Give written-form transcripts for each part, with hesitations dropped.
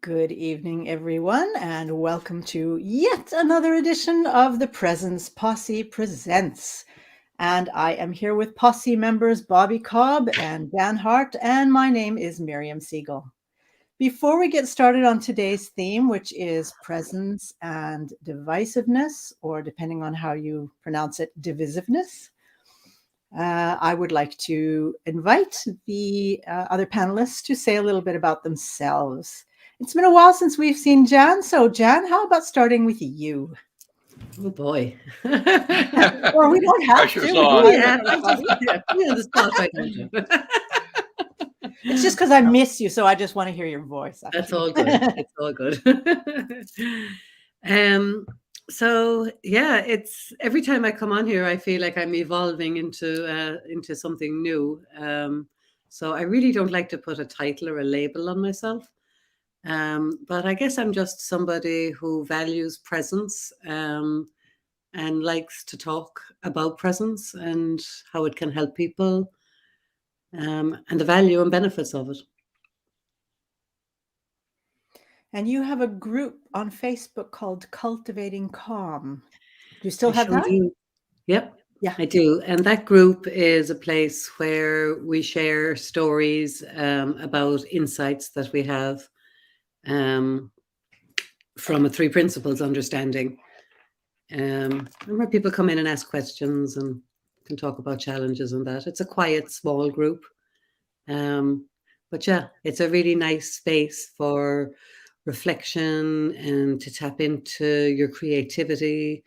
Good evening, everyone, and welcome to yet another edition of the Presence Posse Presents. And I am here with Posse members Bobby Cobb and Dan Hart, and my name is Merriam Siegel. Before we get started on today's theme, which is presence and divisiveness, or depending on how you pronounce it, divisiveness, I would like to invite the other panelists to say a little bit about themselves. It's been a while since we've seen Jan. So, Jan, how about starting with you? Oh boy. Or we don't have Pressure's to. on. Yeah, we on the spot right now. It's just because I miss you, so I just want to hear your voice. That's all good. It's all good. So yeah, it's every time I come on here, I feel like I'm evolving into something new. So I really don't like to put a title or a label on myself. But I guess I'm just somebody who values presence and likes to talk about presence and how it can help people and the value and benefits of it. And you have a group on Facebook called Cultivating Calm. Do you still I have sure that? do. Yep. Yeah. I do. And that group is a place where we share stories about insights that we have from a three principles understanding. And where people come in and ask questions and can talk about challenges and that. It's a quiet, small group. But yeah, it's a really nice space for reflection and to tap into your creativity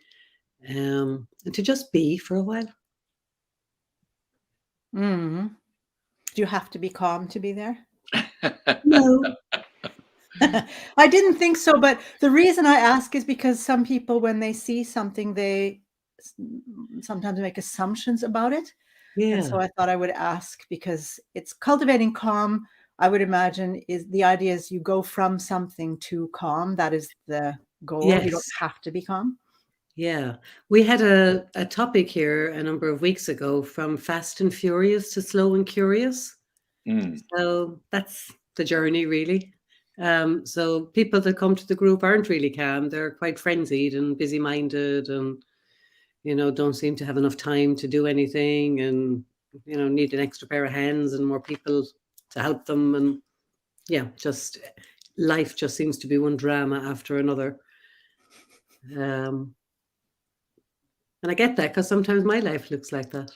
and to just be for a while. Do you have to be calm to be there? No. I didn't think so, but the reason I ask is because some people, when they see something, they sometimes make assumptions about it. Yeah. And so I thought I would ask, because it's cultivating calm, I would imagine, is the idea is you go from something to calm. That is the goal. Yes. You don't have to be calm. Yeah. We had a topic here a number of weeks ago, from fast and furious to slow and curious. So that's the journey, really. So people that come to the group aren't really calm. They're quite frenzied and busy-minded and, don't seem to have enough time to do anything and, need an extra pair of hands and more people to help them. And yeah, just life just seems to be one drama after another. And I get that because sometimes my life looks like that.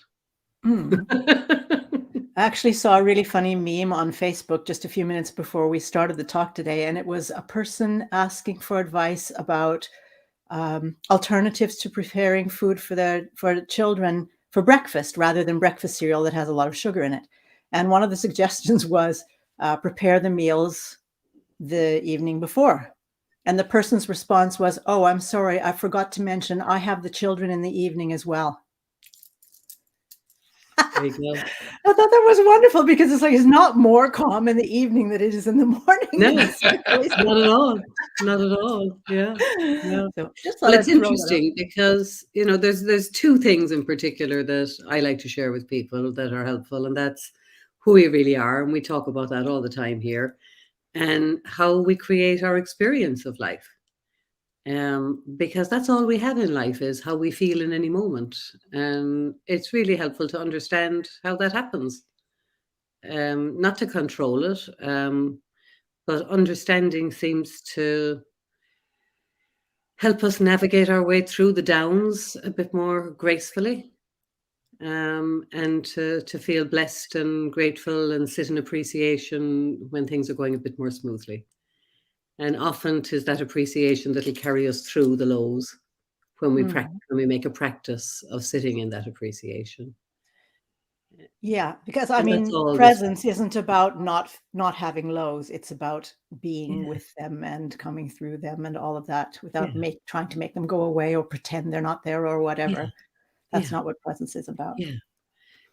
I actually saw a really funny meme on Facebook just a few minutes before we started the talk today, and it was a person asking for advice about alternatives to preparing food for children for breakfast rather than breakfast cereal that has a lot of sugar in it. And one of the suggestions was prepare the meals the evening before. And the person's response was, "Oh, I'm sorry, I forgot to mention I have the children in the evening as well." There you go. I thought that was wonderful, because it's like it's not more calm in the evening than it is in the morning. No, not at all. Not at all. Yeah. So just well, it's interesting because there's two things in particular that I like to share with people that are helpful, and that's who we really are, and we talk about that all the time here, and how we create our experience of life. Because that's all we have in life is how we feel in any moment. And it's really helpful to understand how that happens. Not to control it, but understanding seems to help us navigate our way through the downs a bit more gracefully, and to feel blessed and grateful and sit in appreciation when things are going a bit more smoothly. And often 'tis that appreciation that'll carry us through the lows when we practice, when we make a practice of sitting in that appreciation. Yeah, because I mean, presence isn't about not having lows. It's about being with them and coming through them and all of that without trying to make them go away or pretend they're not there or whatever. That's not what presence is about. Yeah.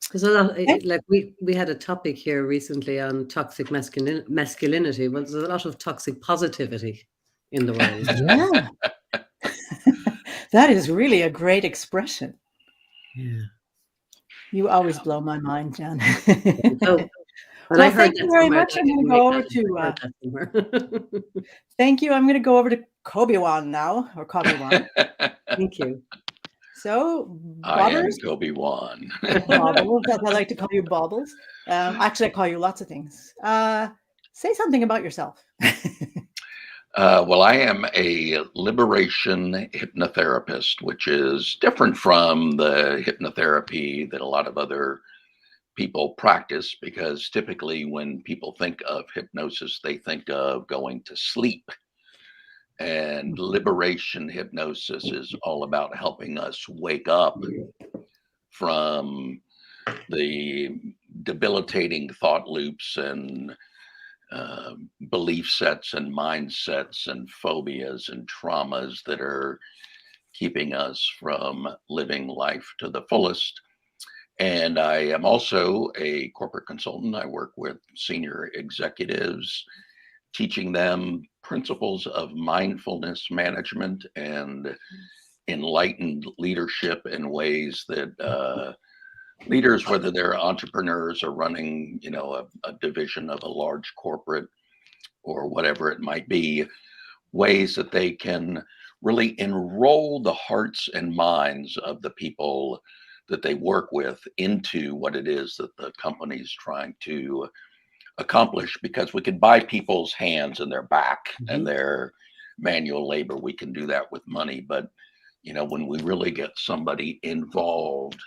Because a lot, like we had a topic here recently on toxic masculinity. Well, there's a lot of toxic positivity in the world. Yeah. That is really a great expression. Yeah. You always blow my mind, Jan. But I Well, heard thank you that very somewhere. much. I I'm going to didn't go make over that up. to, I heard that somewhere. thank you. I'm going to go over to Kobe-wan now, or Kobe-wan. Thank you. So, I am Bobbers, Kobe Wan. Bobbles, as I like to call you, Bobbles. Actually, I call you lots of things. Say something about yourself. Well, I am a liberation hypnotherapist, which is different from the hypnotherapy that a lot of other people practice, because typically when people think of hypnosis, they think of going to sleep. And liberation hypnosis is all about helping us wake up from the debilitating thought loops and belief sets and mindsets and phobias and traumas that are keeping us from living life to the fullest. And I am also a corporate consultant. I work with senior executives, teaching them principles of mindfulness management and enlightened leadership in ways that leaders, whether they're entrepreneurs or running, a division of a large corporate or whatever it might be, ways that they can really enroll the hearts and minds of the people that they work with into what it is that the company's trying to accomplish. Because we can buy people's hands and their back and their manual labor. We can do that with money. But, when we really get somebody involved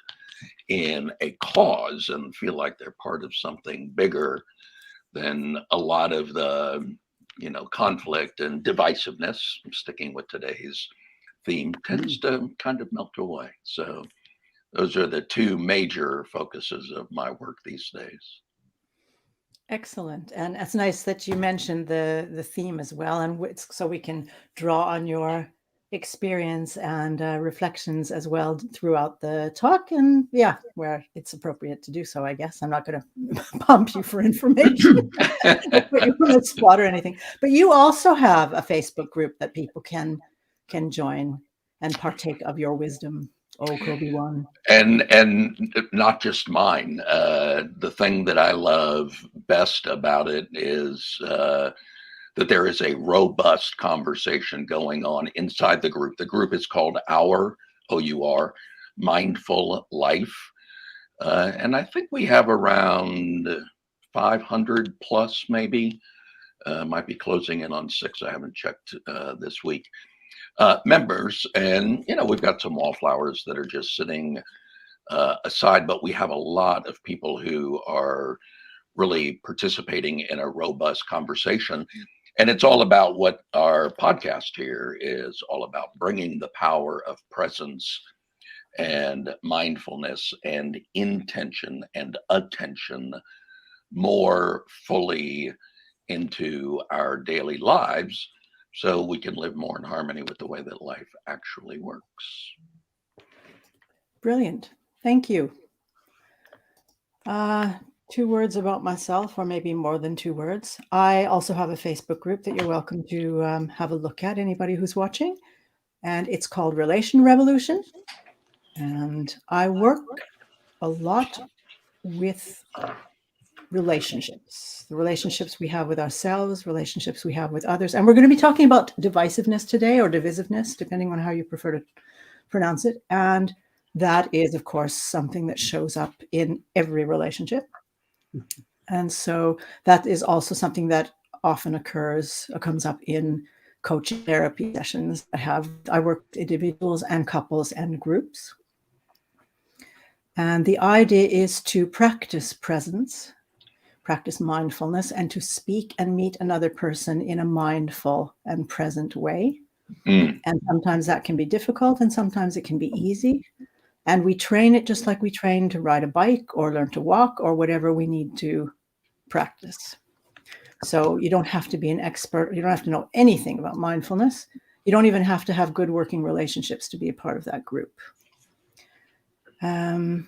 in a cause and feel like they're part of something bigger, then a lot of the conflict and divisiveness, sticking with today's theme, tends to kind of melt away. So those are the two major focuses of my work these days. Excellent. And it's nice that you mentioned the theme as well. And so we can draw on your experience and reflections as well throughout the talk. And yeah, where it's appropriate to do so, I guess. I'm not going to pump you for information, put you on the spot or anything. But you also have a Facebook group that people can join and partake of your wisdom. Oh, Kobe One. And not just mine. The thing that I love best about it is that there is a robust conversation going on inside the group. The group is called Our OUR Mindful Life, and I think we have around 500 plus, maybe. Might be closing in on 6. I haven't checked this week. Members, and we've got some wallflowers that are just sitting aside, but we have a lot of people who are really participating in a robust conversation. And it's all about what our podcast here is all about: bringing the power of presence and mindfulness and intention and attention more fully into our daily lives, so we can live more in harmony with the way that life actually works. Brilliant. Thank you. 2 words about myself, or maybe more than 2 words. I also have a Facebook group that you're welcome to have a look at, anybody who's watching. And it's called Relation Revolution. And I work a lot with relationships, the relationships we have with ourselves, relationships we have with others. And we're going to be talking about divisiveness today, or divisiveness, depending on how you prefer to pronounce it. And that is, of course, something that shows up in every relationship. And so that is also something that often comes up in coaching therapy sessions I work with individuals and couples and groups. And the idea is to practice presence, practice mindfulness, and to speak and meet another person in a mindful and present way. And sometimes that can be difficult, and sometimes it can be easy. And we train it just like we train to ride a bike or learn to walk or whatever we need to practice. So you don't have to be an expert. You don't have to know anything about mindfulness. You don't even have to have good working relationships to be a part of that group. I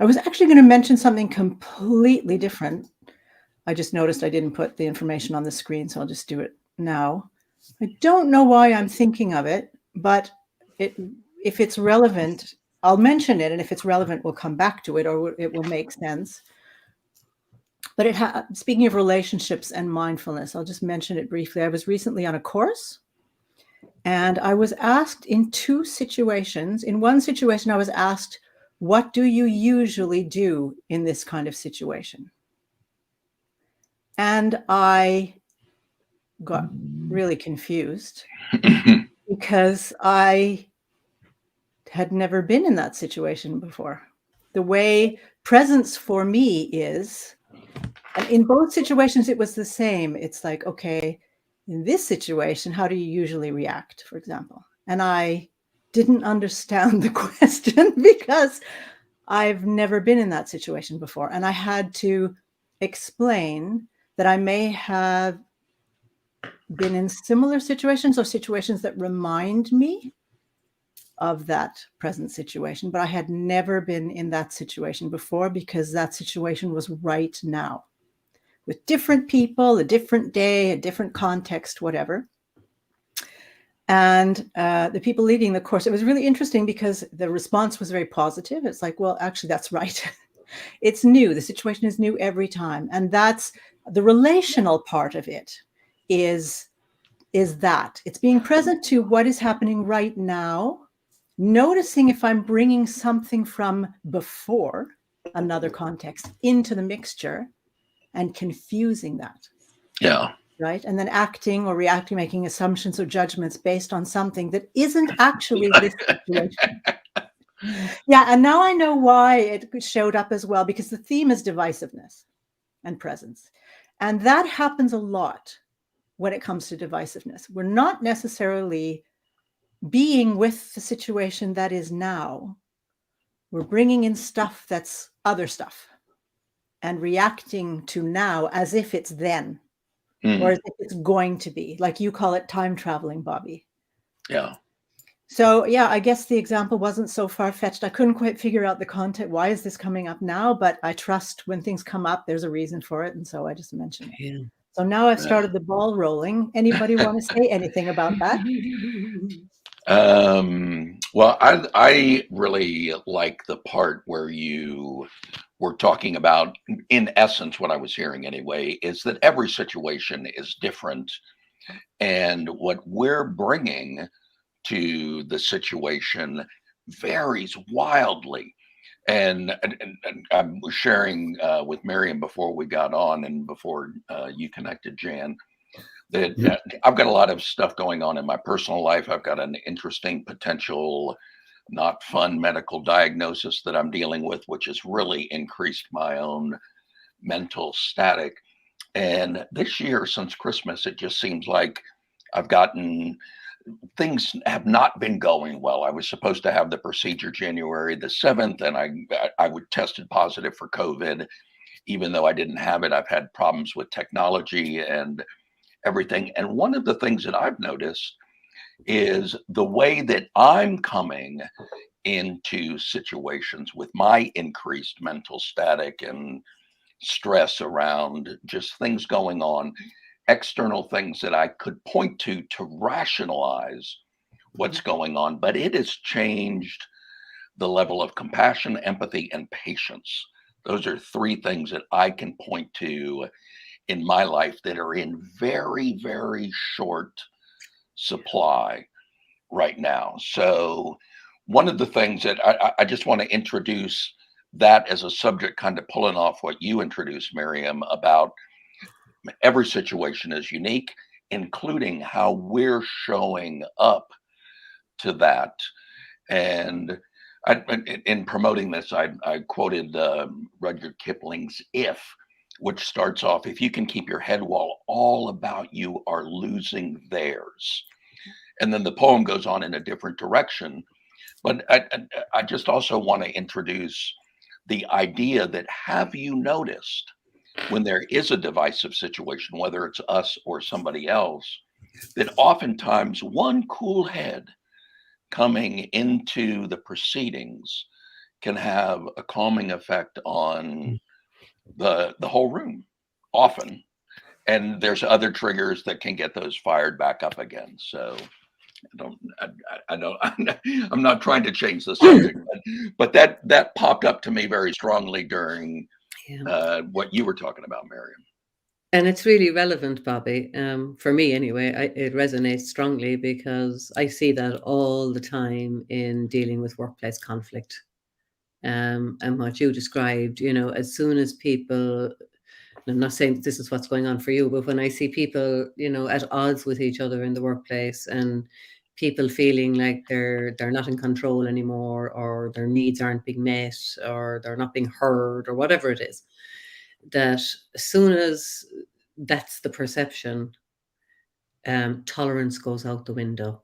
was actually going to mention something completely different. I just noticed I didn't put the information on the screen, so I'll just do it now. I don't know why I'm thinking of it, but if it's relevant, I'll mention it. And if it's relevant, we'll come back to it, or it will make sense. But speaking of relationships and mindfulness, I'll just mention it briefly. I was recently on a course, and I was asked in two situations. In one situation, I was asked, what do you usually do in this kind of situation? And I got really confused because I had never been in that situation before. The way presence for me is, and in both situations, it was the same. It's like, okay, in this situation, how do you usually react, for example? And I didn't understand the question because I've never been in that situation before. And I had to explain that I may have been in similar situations or situations that remind me of that present situation, but I had never been in that situation before because that situation was right now with different people, a different day, a different context, whatever. And the people leading the course, it was really interesting because the response was very positive. It's like, well, actually, that's right. It's new. The situation is new every time. And that's the relational part of it is that it's being present to what is happening right now, noticing if I'm bringing something from before, another context, into the mixture and confusing that. Yeah. Right. And then acting or reacting, making assumptions or judgments based on something that isn't actually this situation. Yeah. And now I know why it showed up as well, because the theme is divisiveness and presence. And that happens a lot when it comes to divisiveness. We're not necessarily being with the situation that is now. We're bringing in stuff that's other stuff and reacting to now as if it's then. Or as if it's going to be, like you call it time traveling, Bobby. Yeah. So yeah, I guess the example wasn't so far-fetched. I couldn't quite figure out the content. Why is this coming up now? But I trust when things come up, there's a reason for it. And so I just mentioned it. Yeah. So now I've started the ball rolling. Anybody want to say anything about that? Well, I really like the part where you were talking about, in essence, what I was hearing anyway, is that every situation is different. And what we're bringing to the situation varies wildly. And I was sharing with Merriam before we got on and before you connected, Jan, that I've got a lot of stuff going on in my personal life. I've got an interesting potential, not fun medical diagnosis that I'm dealing with, which has really increased my own mental static. And this year, since Christmas, it just seems like I've gotten things have not been going well. I was supposed to have the procedure January the 7th, and I would tested positive for COVID, even though I didn't have it. I've had problems with technology and everything. And one of the things that I've noticed is the way that I'm coming into situations with my increased mental static and stress around just things going on, external things that I could point to rationalize what's going on. But it has changed the level of compassion, empathy, and patience. Those are three things that I can point to in my life that are in very, very short supply right now. So one of the things that I just want to introduce that as a subject, kind of pulling off what you introduced, Miriam, about every situation is unique, including how we're showing up to that. And in promoting this, I quoted Rudyard Kipling's "If," which starts off, "If you can keep your head while all about you are losing theirs." And then the poem goes on in a different direction. But I just also want to introduce the idea that, have you noticed when there is a divisive situation, whether it's us or somebody else, that oftentimes one cool head coming into the proceedings can have a calming effect on the whole room often. And there's other triggers that can get those fired back up again. So I don't, I'm not trying to change the subject, but that popped up to me very strongly during what you were talking about, Merriam. And it's really relevant, Bobby. For me, anyway, it resonates strongly because I see that all the time in dealing with workplace conflict. And what you described, as soon as people, I'm not saying that this is what's going on for you, but when I see people, at odds with each other in the workplace and people feeling like they're not in control anymore, or their needs aren't being met, or they're not being heard, or whatever it is, that as soon as that's the perception, tolerance goes out the window.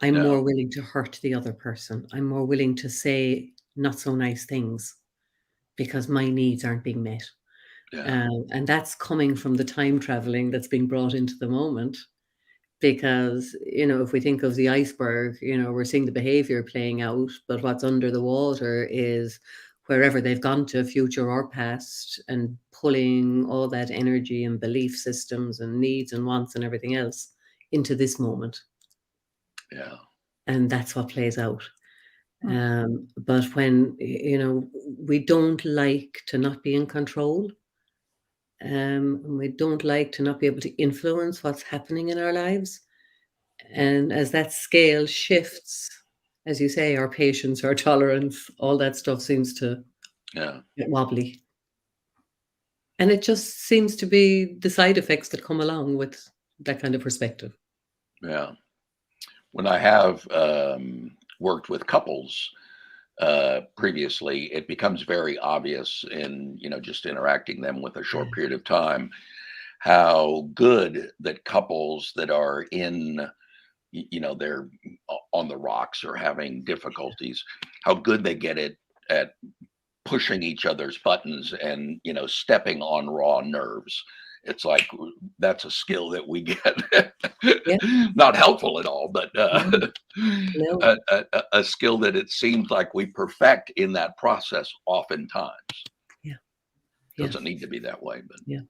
I'm Yeah, more willing to hurt the other person. I'm more willing to say not so nice things because my needs aren't being met. yeah, And that's coming from the time traveling that's being brought into the moment. Because, if we think of the iceberg, we're seeing the behavior playing out, but what's under the water is wherever they've gone to, future or past, and pulling all that energy and belief systems and needs and wants and everything else into this moment. yeah, And that's what plays out. But when, we don't like to not be in control, and we don't like to not be able to influence what's happening in our lives. And as that scale shifts, as you say, our patience, our tolerance, all that stuff seems to yeah. get wobbly. And it just seems to be the side effects that come along with that kind of perspective. Yeah. When I have worked with couples previously, it becomes very obvious in, just interacting them with a short period of time, how good that couples that are in, they're on the rocks or having difficulties, how good they get it at pushing each other's buttons and, stepping on raw nerves. It's like that's a skill that we get. Yeah. Not helpful at all, but No. a skill that it seems like we perfect in that process oftentimes. Yeah. Doesn't need to be that way, but Yeah.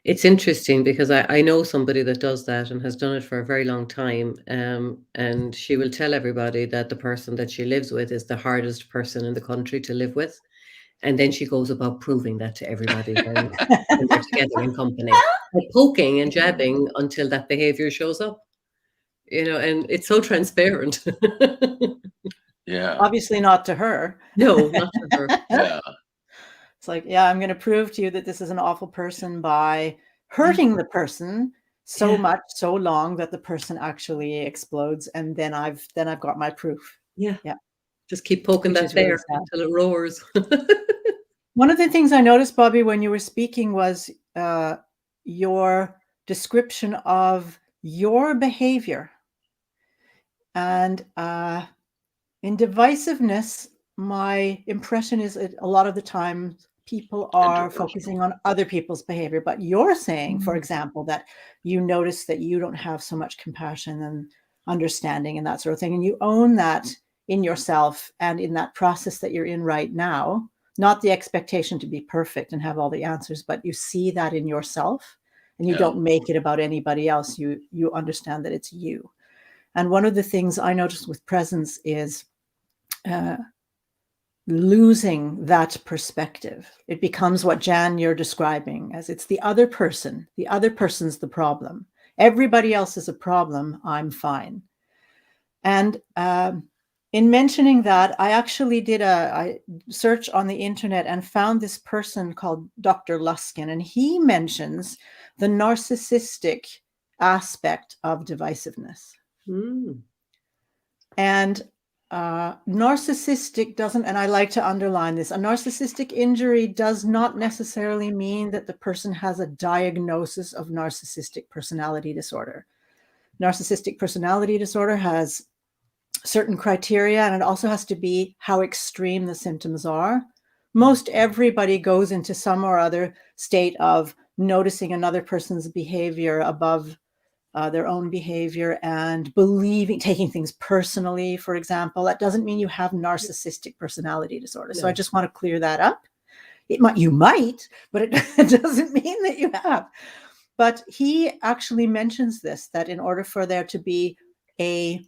It's interesting because I know somebody that does that and has done it for a very long time. And she will tell everybody that the person that she lives with is the hardest person in the country to live with. And then she goes about proving that to everybody when they're together in company, like poking and jabbing until that behavior shows up, and it's so transparent. yeah, Obviously not to her. No, not to her. yeah, It's like, yeah, I'm going to prove to you that this is an awful person by hurting the person so Yeah. much, so long that the person actually explodes, and then I've got my proof. Yeah. Yeah. Just keep poking Which that is really bear sad. until it roars. One of the things I noticed, Bobby, when you were speaking was your description of your behavior. And in divisiveness, my impression is that a lot of the time people are focusing on other people's behavior. But you're saying, for example, that you notice that you don't have so much compassion and understanding and that sort of thing. And you own that in yourself and in that process that you're in right now. Not the expectation to be perfect and have all the answers, but you see that in yourself and you Yeah. don't make it about anybody else. You understand that it's you. And one of the things I noticed with presence is losing that perspective. It becomes what Jan, you're describing as it's the other person. The other person's the problem. Everybody else is a problem. I'm fine. And in mentioning that, I actually did a search on the internet and found this person called Dr. Luskin, and he mentions the narcissistic aspect of divisiveness. And narcissistic doesn't, and I like to underline this, a narcissistic injury does not necessarily mean that the person has a diagnosis of narcissistic personality disorder. Narcissistic personality disorder has certain criteria, and it also has to be how extreme the symptoms are. Most everybody goes into some or other state of noticing another person's behavior above their own behavior and believing, taking things personally, for example. That doesn't mean you have narcissistic personality disorder. So I just want to clear that up. You might, but it doesn't mean that you have. But he actually mentions this, that in order for there to be a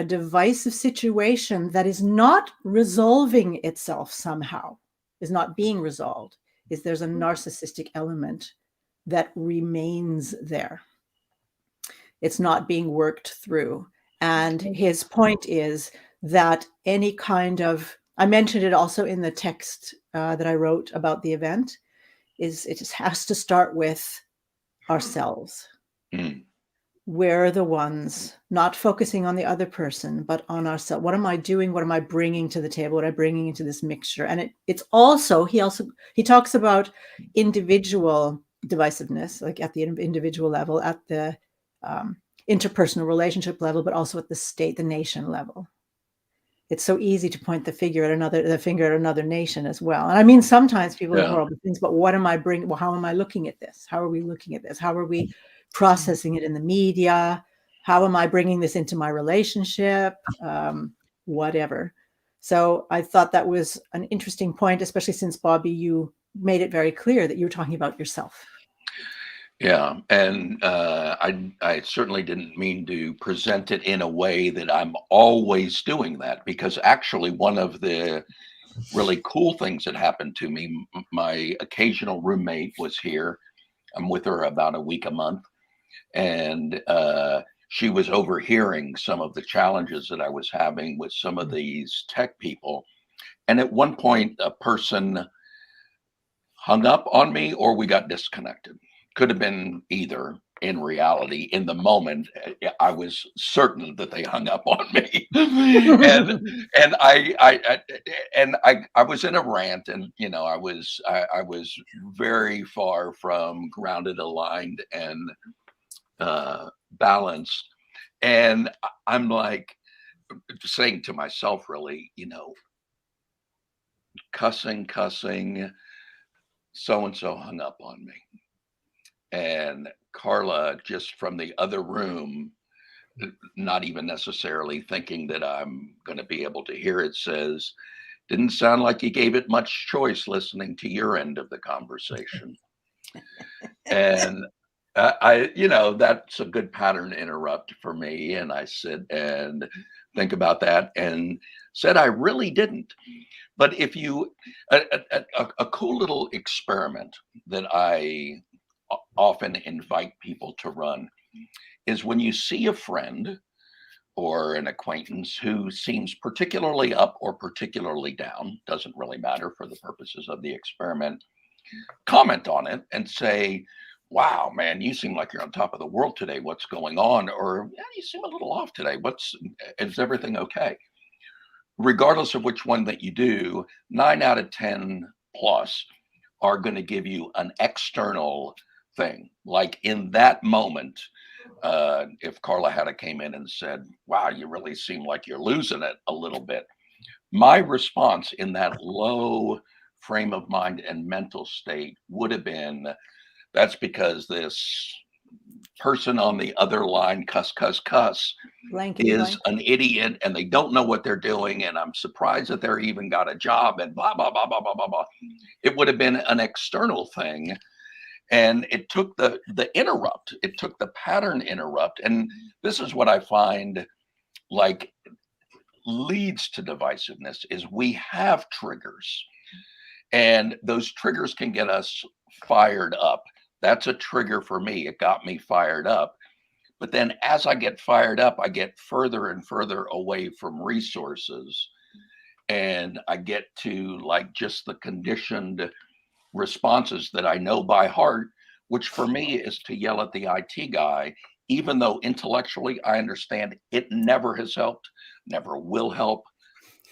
divisive situation that is not resolving itself somehow, is not being resolved, is there's a narcissistic element that remains there. It's not being worked through. And his point is that any kind of, I mentioned it also in the text that I wrote about the event, is it just has to start with ourselves. Mm. We're the ones not focusing on the other person, but on ourselves. What am I doing? What am I bringing to the table? What am I bringing into this mixture? And it's also, he talks about individual divisiveness, like at the individual level, at the interpersonal relationship level, but also at the state, the nation level. It's so easy to point the finger at another nation as well. And I mean, sometimes people do horrible things, but what am I bringing? Well, how am I looking at this? How are we looking at this? How are we processing it in the media? How am I bringing this into my relationship? Whatever. So I thought that was an interesting point, especially since, Bobby, you made it very clear that you were talking about yourself. Yeah, and I certainly didn't mean to present it in a way that I'm always doing that, because actually one of the really cool things that happened to me, my occasional roommate was here. I'm with her about a week a month, and she was overhearing some of the challenges that I was having with some of these tech people. And at one point, a person hung up on me or we got disconnected. Could have been either. In reality, in the moment, I was certain that they hung up on me, and I was in a rant, and I was very far from grounded, aligned, and balanced, and I'm like saying to myself, really, cussing, so and so hung up on me. And Carla, just from the other room, not even necessarily thinking that I'm going to be able to hear it, says, didn't sound like you gave it much choice listening to your end of the conversation. And that's a good pattern interrupt for me. And I sit and think about that and said, I really didn't. But if you, a cool little experiment that I often invite people to run is when you see a friend or an acquaintance who seems particularly up or particularly down, doesn't really matter for the purposes of the experiment, comment on it and say, wow, man, you seem like you're on top of the world today. What's going on? Or, yeah, you seem a little off today. Is everything okay? Regardless of which one that you do, 9 out of 10 plus are going to give you an external thing. Like in that moment, if Carla had came in and said, wow, you really seem like you're losing it a little bit, my response in that low frame of mind and mental state would have been, that's because this person on the other line, cuss, Blankety is blank. an idiot and they don't know what they're doing. And I'm surprised that they're even got a job and blah, blah, blah, blah, blah, blah, blah. It would have been an external thing. And it took the interrupt, it took the pattern interrupt. And this is what I find like leads to divisiveness is we have triggers, and those triggers can get us fired up. That's a trigger for me. It got me fired up. But then as I get fired up, I get further and further away from resources. And I get to like just the conditioned responses that I know by heart, which for me is to yell at the IT guy, even though intellectually I understand it never has helped, never will help.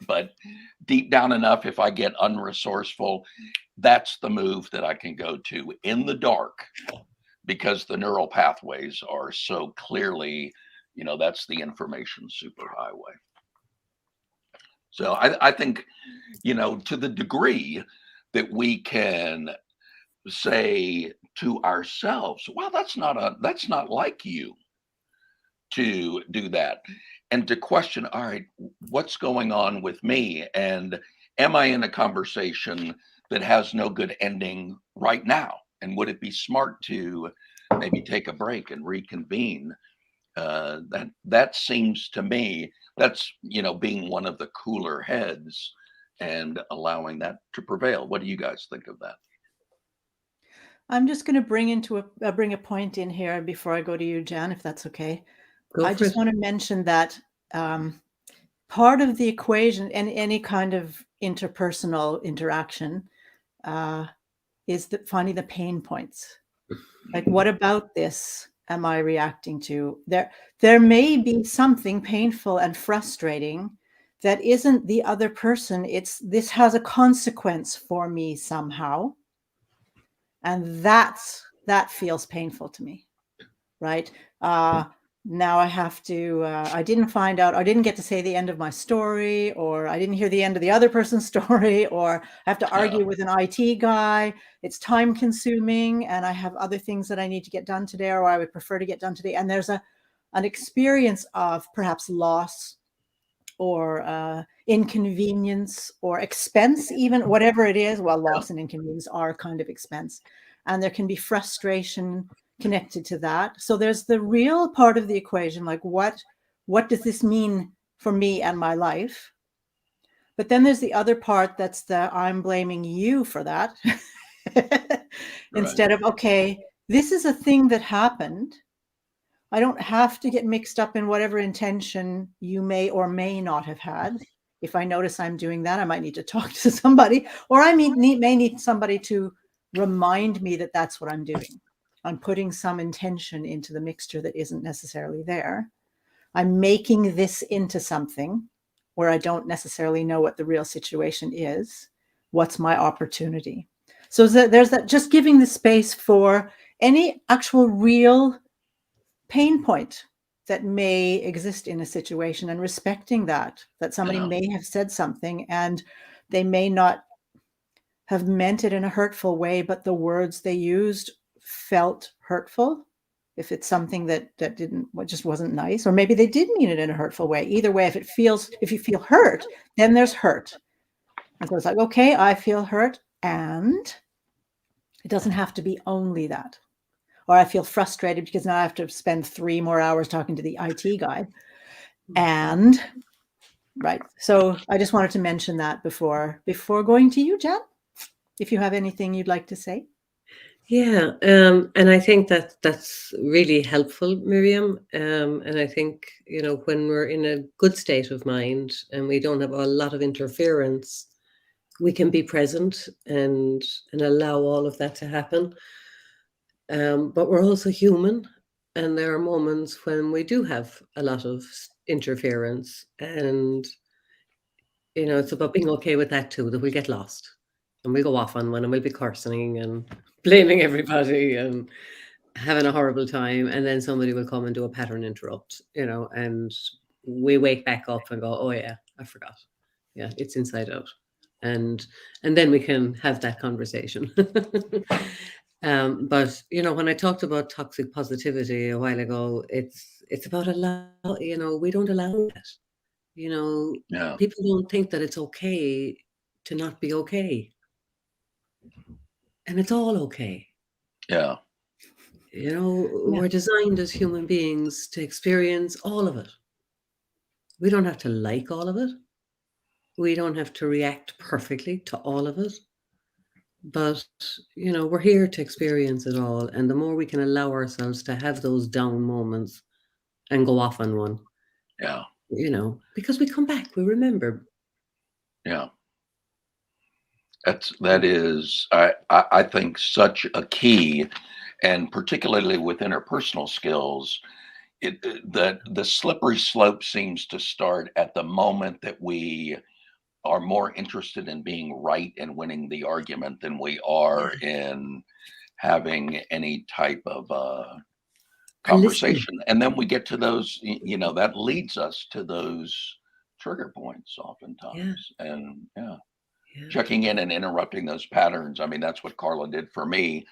But deep down enough, if I get unresourceful, that's the move that I can go to in the dark, because the neural pathways are so clearly, that's the information superhighway. So I think, to the degree that we can say to ourselves, well, that's not like you to do that. And to question, all right, what's going on with me? And am I in a conversation that has no good ending right now? And would it be smart to maybe take a break and reconvene? That seems to me, that's, being one of the cooler heads and allowing that to prevail. What do you guys think of that? I'm just going to bring a point in here before I go to you, Jan, if that's okay. Go I for just it. want to mention that part of the equation in any kind of interpersonal interaction is finding the pain points. Like, what about this am I reacting to? There may be something painful and frustrating that isn't the other person. This has a consequence for me somehow. And that feels painful to me, right? Now I have to, I didn't get to say the end of my story, or I didn't hear the end of the other person's story, or I have to argue with an IT guy. It's time consuming, and I have other things that I need to get done today, or I would prefer to get done today. And there's an experience of perhaps loss or inconvenience or expense, even whatever it is. Well, loss and inconvenience are kind of expense. And there can be frustration connected to that. So there's the real part of the equation, like what does this mean for me and my life? But then there's the other part that's the I'm blaming you for that. Instead of, okay, this is a thing that happened. I don't have to get mixed up in whatever intention you may or may not have had. If I notice I'm doing that, I might need to talk to somebody, or I may need somebody to remind me that that's what I'm doing. I'm putting some intention into the mixture that isn't necessarily there. I'm making this into something where I don't necessarily know what the real situation is. What's my opportunity? So there's that, just giving the space for any actual real pain point that may exist in a situation, and respecting that somebody may have said something and they may not have meant it in a hurtful way, but the words they used felt hurtful. If it's something that just wasn't nice, or maybe they did mean it in a hurtful way. Either way, if you feel hurt, then there's hurt. And so it's like, okay, I feel hurt, and it doesn't have to be only that. Or I feel frustrated because now I have to spend 3 more hours talking to the IT guy. And right. So I just wanted to mention that before going to you, Jan, if you have anything you'd like to say. Yeah, and I think that that's really helpful, Miriam. And I think, when we're in a good state of mind and we don't have a lot of interference, we can be present and allow all of that to happen. But we're also human, and there are moments when we do have a lot of interference, and it's about being okay with that too, that we get lost and we go off on one and we'll be cursing and blaming everybody and having a horrible time, and then somebody will come and do a pattern interrupt, and we wake back up and go, oh yeah, I forgot. Yeah, it's inside out. And then we can have that conversation. But when I talked about toxic positivity a while ago, it's about we don't allow that. People don't think that it's okay to not be okay. And it's all okay. Yeah. We're designed as human beings to experience all of it. We don't have to like all of it. We don't have to react perfectly to all of it. But, we're here to experience it all. And the more we can allow ourselves to have those down moments and go off on one. Yeah. Because we come back, we remember. Yeah. That is, I think, such a key, and particularly with interpersonal skills, that the slippery slope seems to start at the moment that we are more interested in being right and winning the argument than we are in having any type of conversation. And then we get to those, that leads us to those trigger points oftentimes. And checking in and interrupting those patterns. I mean, that's what Carla did for me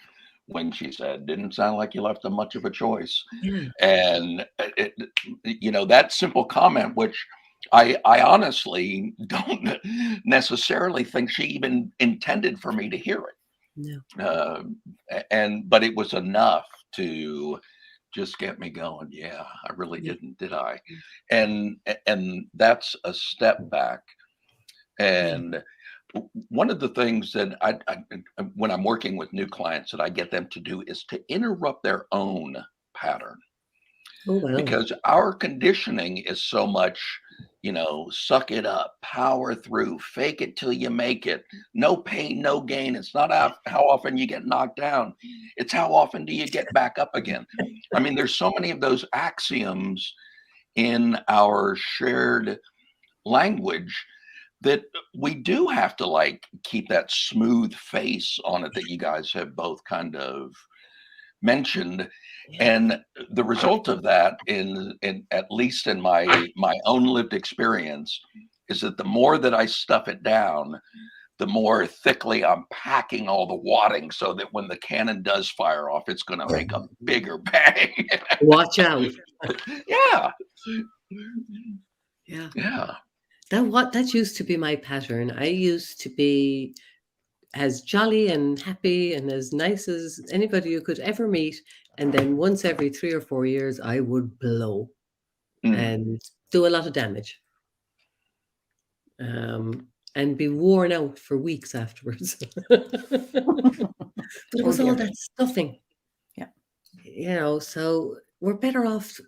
when she said, didn't sound like you left them much of a choice. And that simple comment, which I honestly don't necessarily think she even intended for me to hear it. No. But it was enough to just get me going. Yeah, I really didn't, did I? And that's a step back. And one of the things that when I'm working with new clients that I get them to do is to interrupt their own pattern, Oh, well. because our conditioning is so much, suck it up, power through, fake it till you make it, no pain, no gain. It's not how often you get knocked down, it's how often do you get back up again. I mean, there's so many of those axioms in our shared language that we do have to like keep that smooth face on it that you guys have both kind of mentioned. And the result of that, in at least in my own lived experience, is that the more that I stuff it down, the more thickly I'm packing all the wadding, so that when the cannon does fire off, it's going to make a bigger bang. Watch out. Yeah. Yeah. Yeah. That used to be my pattern. I used to be as jolly and happy and as nice as anybody you could ever meet. And then once every 3 or 4 years, I would blow and do a lot of damage. And be worn out for weeks afterwards. But it was all that stuffing. Yeah. So we're better off,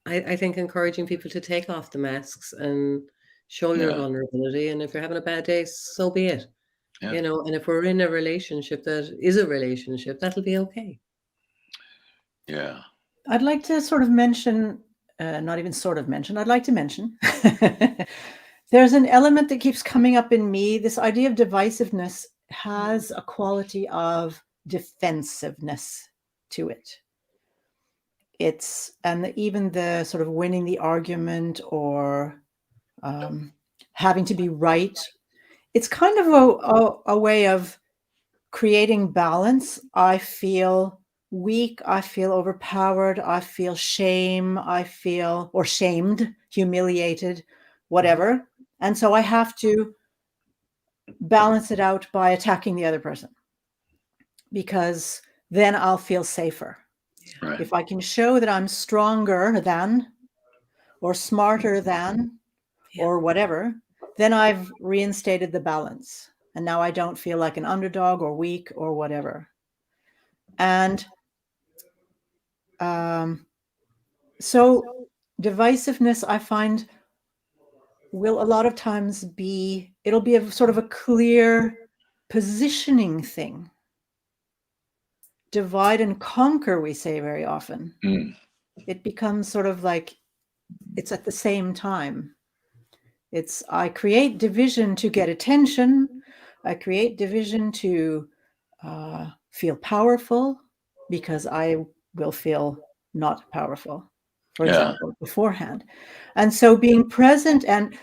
I think, encouraging people to take off the masks and show your vulnerability. And if you're having a bad day, so be it. Yeah. And if we're in a relationship that is a relationship, that'll be okay. Yeah. I'd like to sort of mention, not even sort of mention, I'd like to mention, there's an element that keeps coming up in me. This idea of divisiveness has a quality of defensiveness to it. And even the sort of winning the argument or having to be right, it's kind of a way of creating balance. I feel weak, I feel overpowered, I feel shame, or shamed, humiliated, whatever. And so I have to balance it out by attacking the other person, because then I'll feel safer. Right. If I can show that I'm stronger than, or smarter than, or whatever, then I've reinstated the balance. And now I don't feel like an underdog or weak or whatever. And so divisiveness, I find, will a lot of times it'll be a sort of a clear positioning thing. Divide and conquer, we say very often. It becomes sort of like it's at the same time. I create division to get attention. I create division to feel powerful, because I will feel not powerful, for example, beforehand. And so being present, and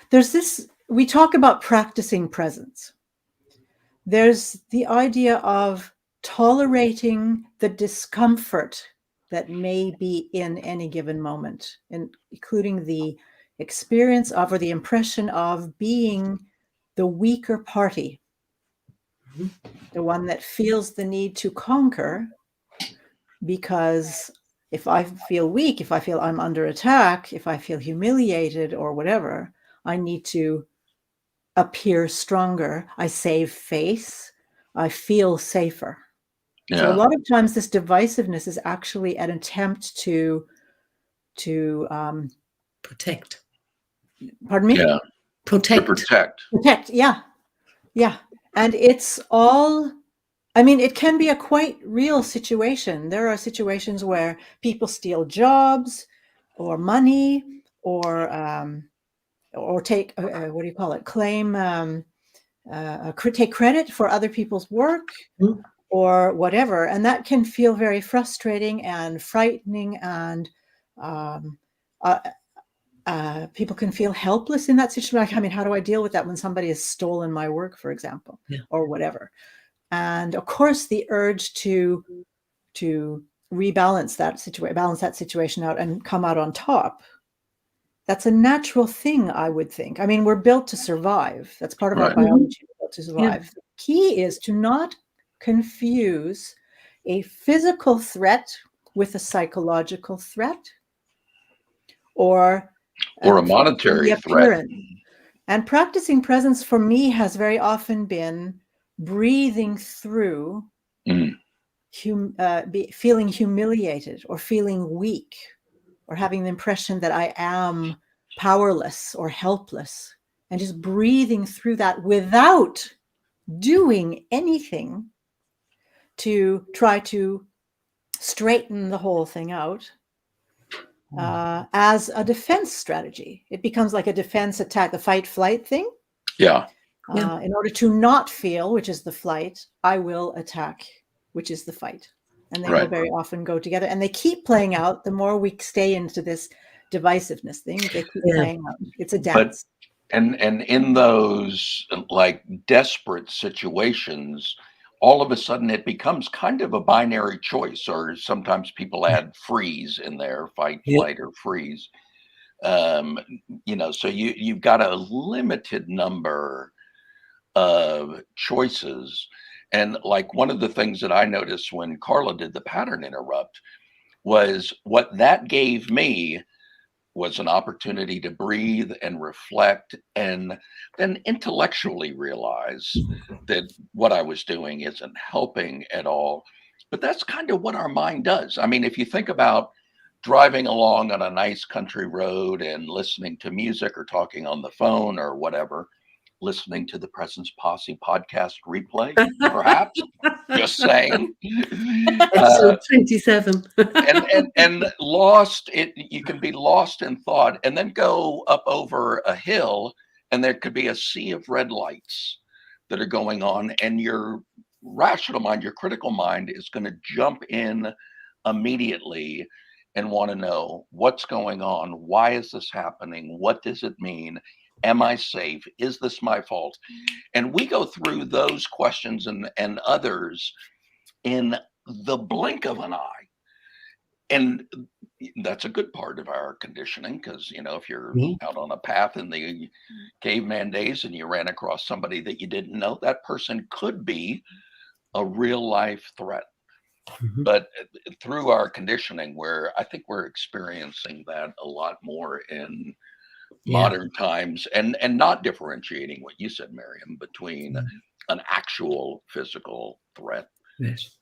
we talk about practicing presence. There's the idea of tolerating the discomfort that may be in any given moment, including the experience of, or the impression of, being the weaker party, the one that feels the need to conquer. Because if I feel weak, if I feel I'm under attack, if I feel humiliated or whatever, I need to appear stronger. I save face. I feel safer. Yeah. So a lot of times this divisiveness is actually an attempt to protect. Pardon me? Yeah. Protect. Yeah. And it's all, it can be a quite real situation. There are situations where people steal jobs or money, or take, claim, take credit for other people's work, or whatever. And that can feel very frustrating and frightening, and people can feel helpless in that situation. Like, how do I deal with that when somebody has stolen my work, for example, or whatever? And of course, the urge to balance that situation out and come out on top. That's a natural thing, I would think. We're built to survive. That's part of our biology. We're built to survive. The key is to not confuse a physical threat with a psychological threat, or a monetary threat. And practicing presence for me has very often been breathing through Mm. feeling humiliated or feeling weak or having the impression that I am powerless or helpless, and just breathing through that without doing anything to try to straighten the whole thing out as a defense strategy. It becomes like a defense attack, the fight flight thing. Yeah. In order to not feel, which is the flight, I will attack, which is the fight. And they will Right. very often go together. And they keep playing out. The more we stay into this divisiveness thing, they keep playing out. It's a dance. And in those like desperate situations, all of a sudden it becomes kind of a binary choice, or sometimes people add freeze in there, fight, flight, or freeze. So you've got a limited number of choices. And like one of the things that I noticed when Carla did the pattern interrupt was what that gave me was an opportunity to breathe and reflect and then intellectually realize that what I was doing isn't helping at all. But that's kind of what our mind does. I mean, if you think about driving along on a nice country road and listening to music or talking on the phone or whatever, listening to the Presence Posse podcast replay, perhaps, just saying. Episode 27. And lost it, you can be lost in thought and then go up over a hill and there could be a sea of red lights that are going on, and your rational mind, your critical mind, is going to jump in immediately and want to know what's going on, why is this happening, what does it mean, am I safe, is this my fault? And we go through those questions and others in the blink of an eye. And that's a good part of our conditioning, because if you're out on a path in the caveman days and you ran across somebody that you didn't know, that person could be a real life threat. But through our conditioning, where I think we're experiencing that a lot more in modern times, and not differentiating what you said, Merriam, between an actual physical threat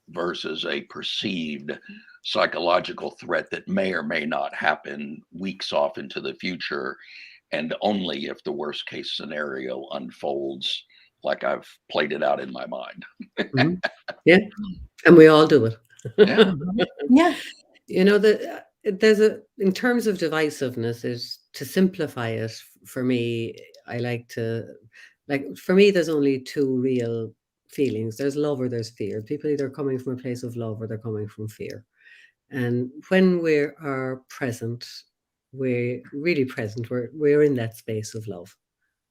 versus a perceived psychological threat that may or may not happen weeks off into the future, and only if the worst case scenario unfolds like I've played it out in my mind. Yeah, and we all do it. Yeah. There's in terms of divisiveness, is to simplify it. For me, I for me, there's only two real feelings. There's love or there's fear. People either coming from a place of love or they're coming from fear. And when we are present, we're really present. We're in that space of love.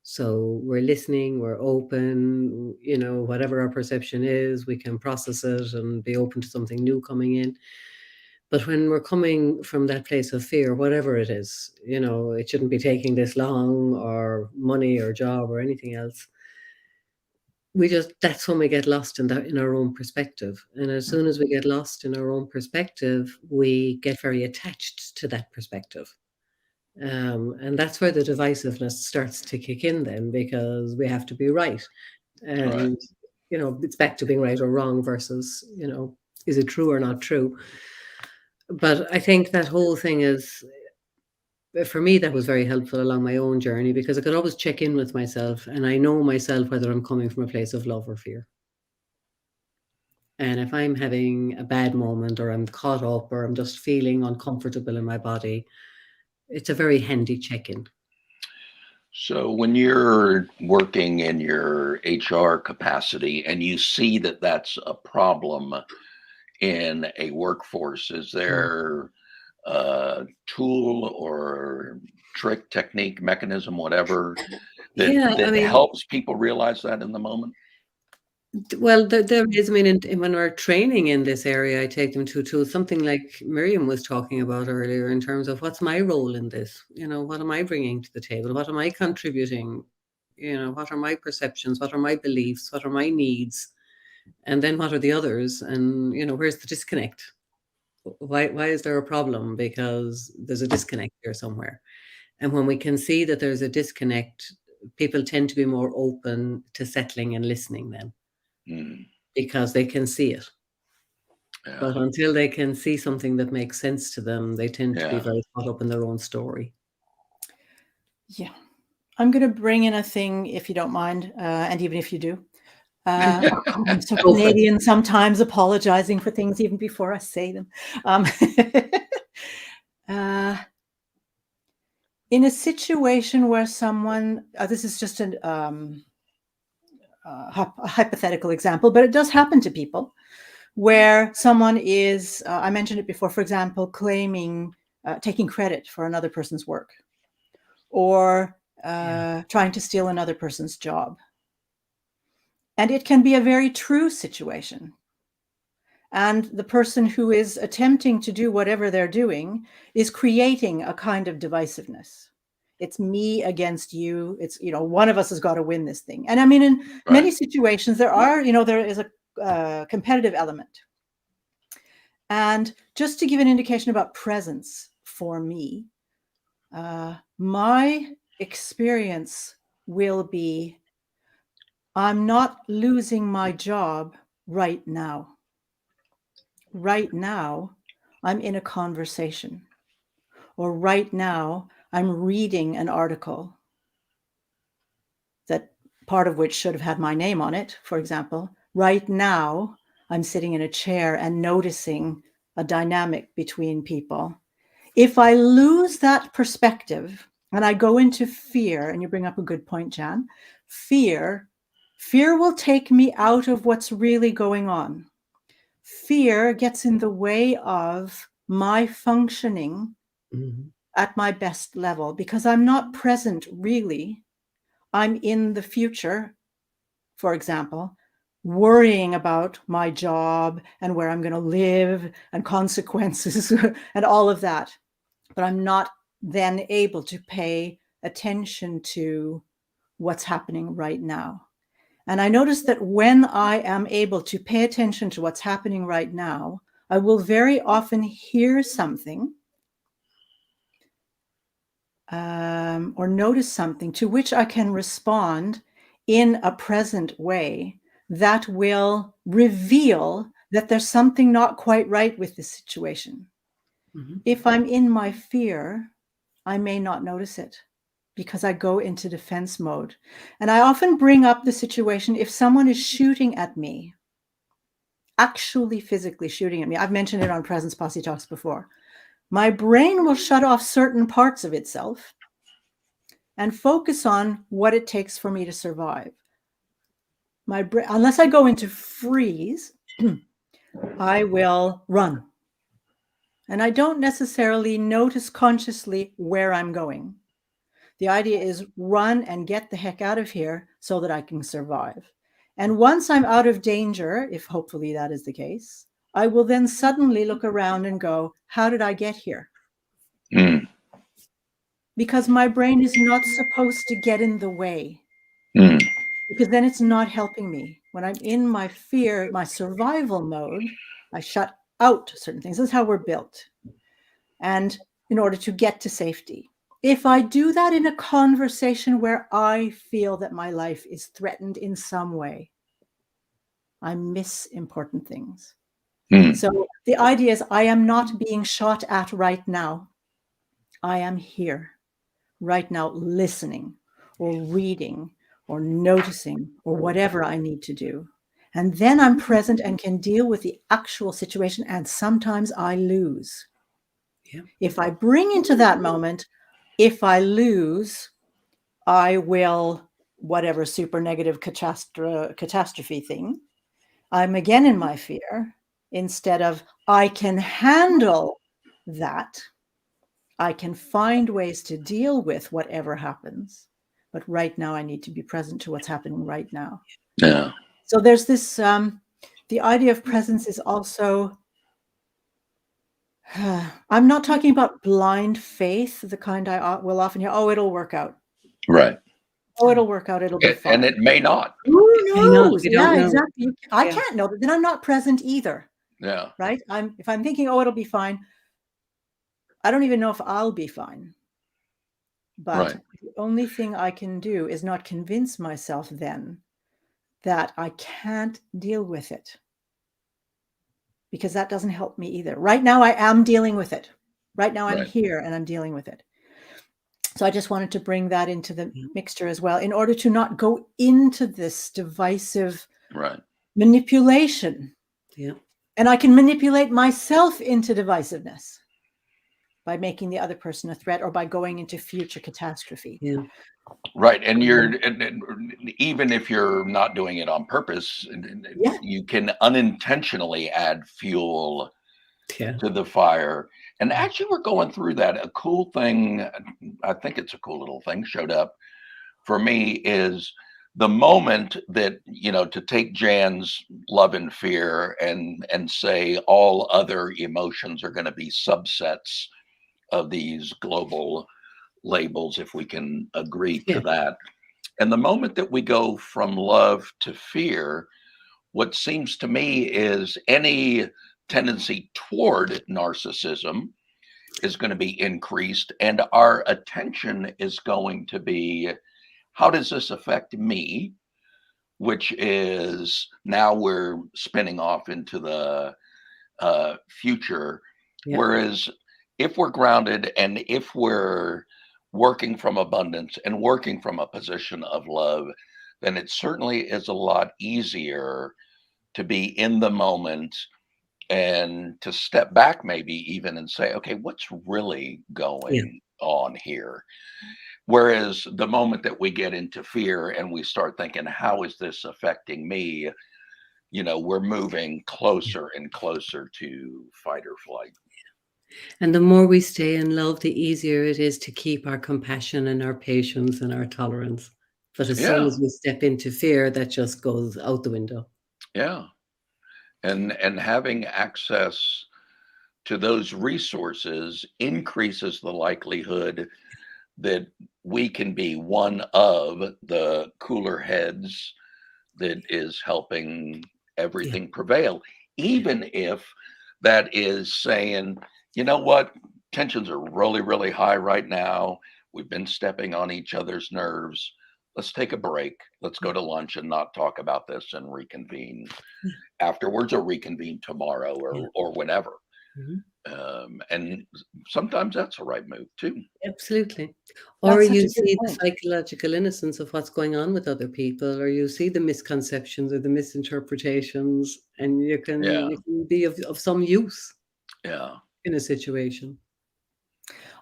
So we're listening, we're open, whatever our perception is, we can process it and be open to something new coming in. But when we're coming from that place of fear, whatever it is, it shouldn't be taking this long, or money or job or anything else. That's when we get lost in our own perspective. And as soon as we get lost in our own perspective, we get very attached to that perspective. And that's where the divisiveness starts to kick in then, because we have to be right. And, it's back to being right or wrong versus, is it true or not true? But I think that whole thing is, for me, that was very helpful along my own journey, because I could always check in with myself and I know myself whether I'm coming from a place of love or fear. And if I'm having a bad moment, or I'm caught up, or I'm just feeling uncomfortable in my body, it's a very handy check-in. So when you're working in your HR capacity and you see that that's a problem in a workforce, is there a tool or trick, technique, mechanism, whatever, that helps people realize that in the moment? Well, there is. I mean, when we're training in this area, I take them to something like Miriam was talking about earlier, in terms of what's my role in this? What am I bringing to the table? What am I contributing? What are my perceptions? What are my beliefs? What are my needs? And then what are the others? And, where's the disconnect? Why is there a problem? Because there's a disconnect here somewhere. And when we can see that there's a disconnect, people tend to be more open to settling and listening then, Mm. because they can see it. Yeah. But until they can see something that makes sense to them, they tend to be Yeah. very caught up in their own story. Yeah. I'm going to bring in a thing, if you don't mind, and even if you do. Oh God, I'm so Go for it. Canadian sometimes, apologizing for things even before I say them. In a situation where someone, this is just a hypothetical example, but it does happen to people, where someone is, I mentioned it before, for example, claiming, taking credit for another person's work, or trying to steal another person's job. And it can be a very true situation. And the person who is attempting to do whatever they're doing is creating a kind of divisiveness. It's me against you. It's, one of us has got to win this thing. And I mean, in many situations, there is a competitive element. And just to give an indication about presence for me, my experience will be, I'm not losing my job right now. Right now, I'm in a conversation, or right now, I'm reading an article that part of which should have had my name on it, for example. Right now, I'm sitting in a chair and noticing a dynamic between people. If I lose that perspective and I go into fear, and you bring up a good point, Jan, fear will take me out of what's really going on. Fear gets in the way of my functioning at my best level, because I'm not present really. I'm in the future, for example, worrying about my job and where I'm going to live and consequences and all of that. But I'm not then able to pay attention to what's happening right now. And I notice that when I am able to pay attention to what's happening right now, I will very often hear something or notice something to which I can respond in a present way that will reveal that there's something not quite right with the situation. If I'm in my fear, I may not notice it, because I go into defense mode. And I often bring up the situation if someone is shooting at me, actually physically shooting at me. I've mentioned it on Presence Posse Talks before. My brain will shut off certain parts of itself and focus on what it takes for me to survive. My brain, unless I go into freeze, I will run. And I don't necessarily notice consciously where I'm going. The idea is run and get the heck out of here so that I can survive. And once I'm out of danger, if hopefully that is the case, I will then suddenly look around and go, how did I get here? Because my brain is not supposed to get in the way, because then it's not helping me. When I'm in my fear, my survival mode, I shut out certain things. This is how we're built. And in order to get to safety. If I do that in a conversation where I feel that my life is threatened in some way, I miss important things. So the idea is, I am not being shot at right now. I am here right now, listening or reading or noticing or whatever I need to do. And then I'm present and can deal with the actual situation. And sometimes I lose. Yeah. If I bring into that moment, if I lose, I will, whatever super negative catastrophe thing, I'm again in my fear, instead of I can handle that. I can find ways to deal with whatever happens. But right now I need to be present to what's happening right now. Yeah. So there's this, the idea of presence is also, I'm not talking about blind faith, the kind I will often hear, oh, it'll work out. Right. Oh, it'll work out. It'll be fine. And it may not. Who knows? We don't Yeah, know. exactly. I Yeah. can't know that. Then I'm not present either. Yeah. Right? If I'm thinking, oh, it'll be fine, I don't even know if I'll be fine. But Right. the only thing I can do is not convince myself then that I can't deal with it, because that doesn't help me either. Right now, I am dealing with it. Right now, I'm Right. here and I'm dealing with it. So I just wanted to bring that into the Yeah. mixture as well, in order to not go into this divisive Right. manipulation. Yeah. And I can manipulate myself into divisiveness by making the other person a threat, or by going into future catastrophe. Yeah. Right. And and even if you're not doing it on purpose, Yeah. you can unintentionally add fuel Yeah. to the fire. And actually, we're going through that. A cool thing, I think it's a cool little thing, showed up for me is the moment that, to take Jan's love and fear and say all other emotions are going to be subsets of these global labels, if we can agree to Yeah. that. And the moment that we go from love to fear, what seems to me is any tendency toward narcissism is going to be increased, and our attention is going to be, how does this affect me? Which is, now we're spinning off into the future. Yeah. Whereas if we're grounded and if we're working from abundance and working from a position of love, then it certainly is a lot easier to be in the moment and to step back, maybe even, and say, okay, what's really Yeah. going on here? Whereas the moment that we get into fear and we start thinking, how is this affecting me? We're moving closer and closer to fight or flight. And the more we stay in love, the easier it is to keep our compassion and our patience and our tolerance. But as soon Yeah. as we step into fear, that just goes out the window. Yeah. And having access to those resources increases the likelihood that we can be one of the cooler heads that is helping Yeah. everything prevail, even if that is saying, you know what, tensions are really, really high right now. We've been stepping on each other's nerves. Let's take a break. Let's go to lunch and not talk about this and reconvene Yeah. afterwards, or reconvene tomorrow, Yeah. or whenever. Mhm. And sometimes that's the right move too. Absolutely. Or That's such you a good see the point. psychological innocence of what's going on with other people, or you see the misconceptions or the misinterpretations, and you Yeah. can be of some use Yeah. in a situation.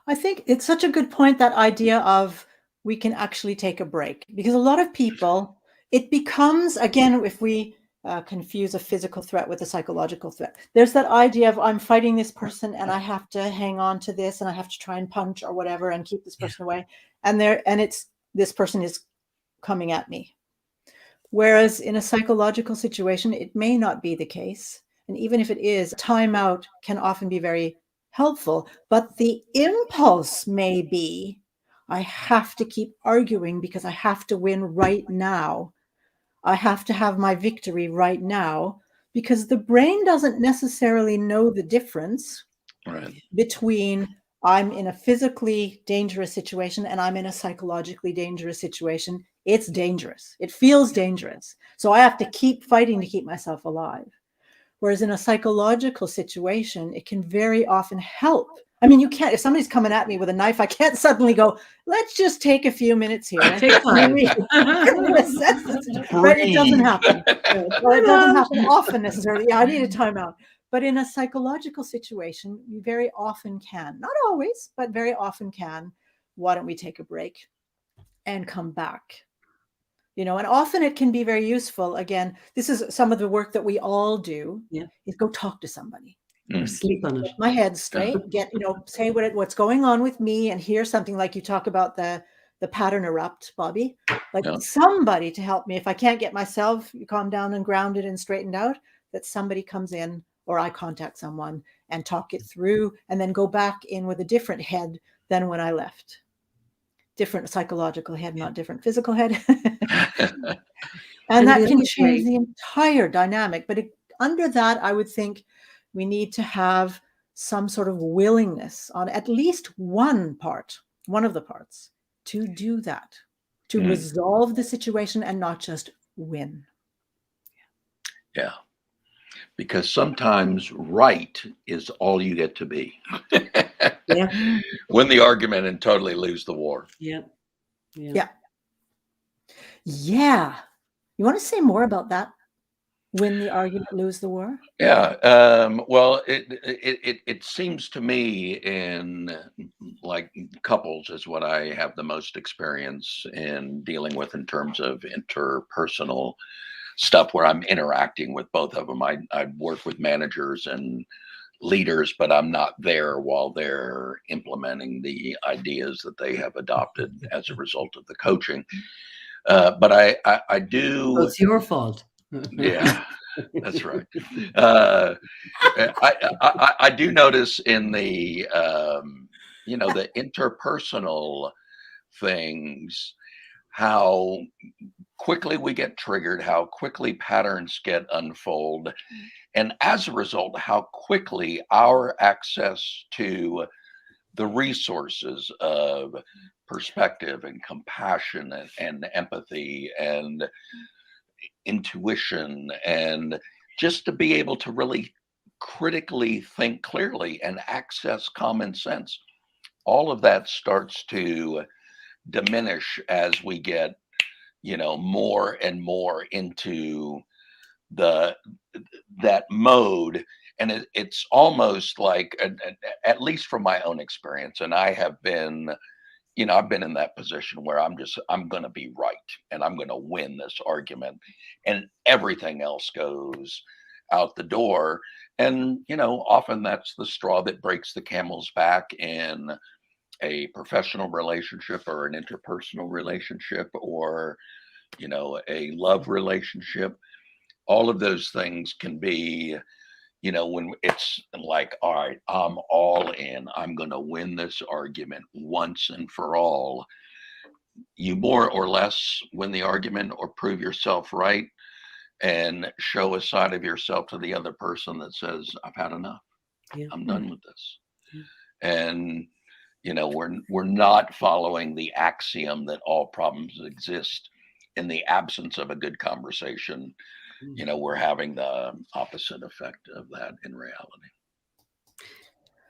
I think it's such a good point, that idea of we can actually take a break, because a lot of people, it becomes, again, if we confuse a physical threat with a psychological threat, there's that idea of, I'm fighting this person and I have to hang on to this and I have to try and punch or whatever and keep this Yeah. person away. And it's, this person is coming at me. Whereas in a psychological situation, it may not be the case. And even if it is, timeout can often be very helpful. But the impulse may be, I have to keep arguing because I have to win right now. I have to have my victory right now, because the brain doesn't necessarily know the difference Right. between, I'm in a physically dangerous situation and I'm in a psychologically dangerous situation. It's dangerous. It feels dangerous. So I have to keep fighting to keep myself alive. Whereas in a psychological situation, it can very often help. I mean, you can't, if somebody's coming at me with a knife, I can't suddenly go, let's just take a few minutes here Take and 5. reassess the situation. Right? It doesn't Breathe. happen. Or it doesn't happen often necessarily. Yeah, I need a timeout. But in a psychological situation, you very often can, not always, but very often can. Why don't we take a break and come back? And often it can be very useful. Again, this is some of the work that we all do, Yeah. is go talk to somebody. Or sleep on it. Get my head straight, say what's going on with me, and hear something, like you talk about the pattern erupt, Bobby, like Yeah. somebody to help me. If I can't get myself calmed down and grounded and straightened out, that somebody comes in, or I contact someone and talk it through, and then go back in with a different head than when I left. Different psychological head, not different physical head. And And that the can other change way, the entire dynamic. But under that, I would think we need to have some sort of willingness on at least one of the parts, to do that, to Mm. resolve the situation and not just win. Yeah. Because sometimes right is all you get to be. Yeah. Win the argument and totally lose the war. Yeah. Yeah. Yeah. Yeah. You want to say more about that? Win the argument, lose the war? Yeah. Well, it seems to me in like couples is what I have the most experience in dealing with in terms of interpersonal stuff where I'm interacting with both of them. I work with managers and leaders, but I'm not there while they're implementing the ideas that they have adopted as a result of the coaching. But I So do, it's your fault. yeah, that's right. Uh, I do notice in the the interpersonal things how quickly we get triggered, how quickly patterns get unfold, and as a result, how quickly our access to the resources of perspective and compassion and empathy and intuition and just to be able to really critically think clearly and access common sense, all of that starts to diminish as we get more and more into the that mode. And it's almost like at least from my own experience, and I have been I've been in that position where I'm going to be right and I'm going to win this argument, and everything else goes out the door. And often that's the straw that breaks the camel's back in a professional relationship or an interpersonal relationship or a love relationship. All of those things can be, when it's like, all right, I'm all in, I'm going to win this argument once and for all. You more or less win the argument or prove yourself right and show a side of yourself to the other person that says, I've had enough. Yeah. I'm done with this. Yeah. And we're not following the axiom that all problems exist in the absence of a good conversation. We're having the opposite effect of that in reality.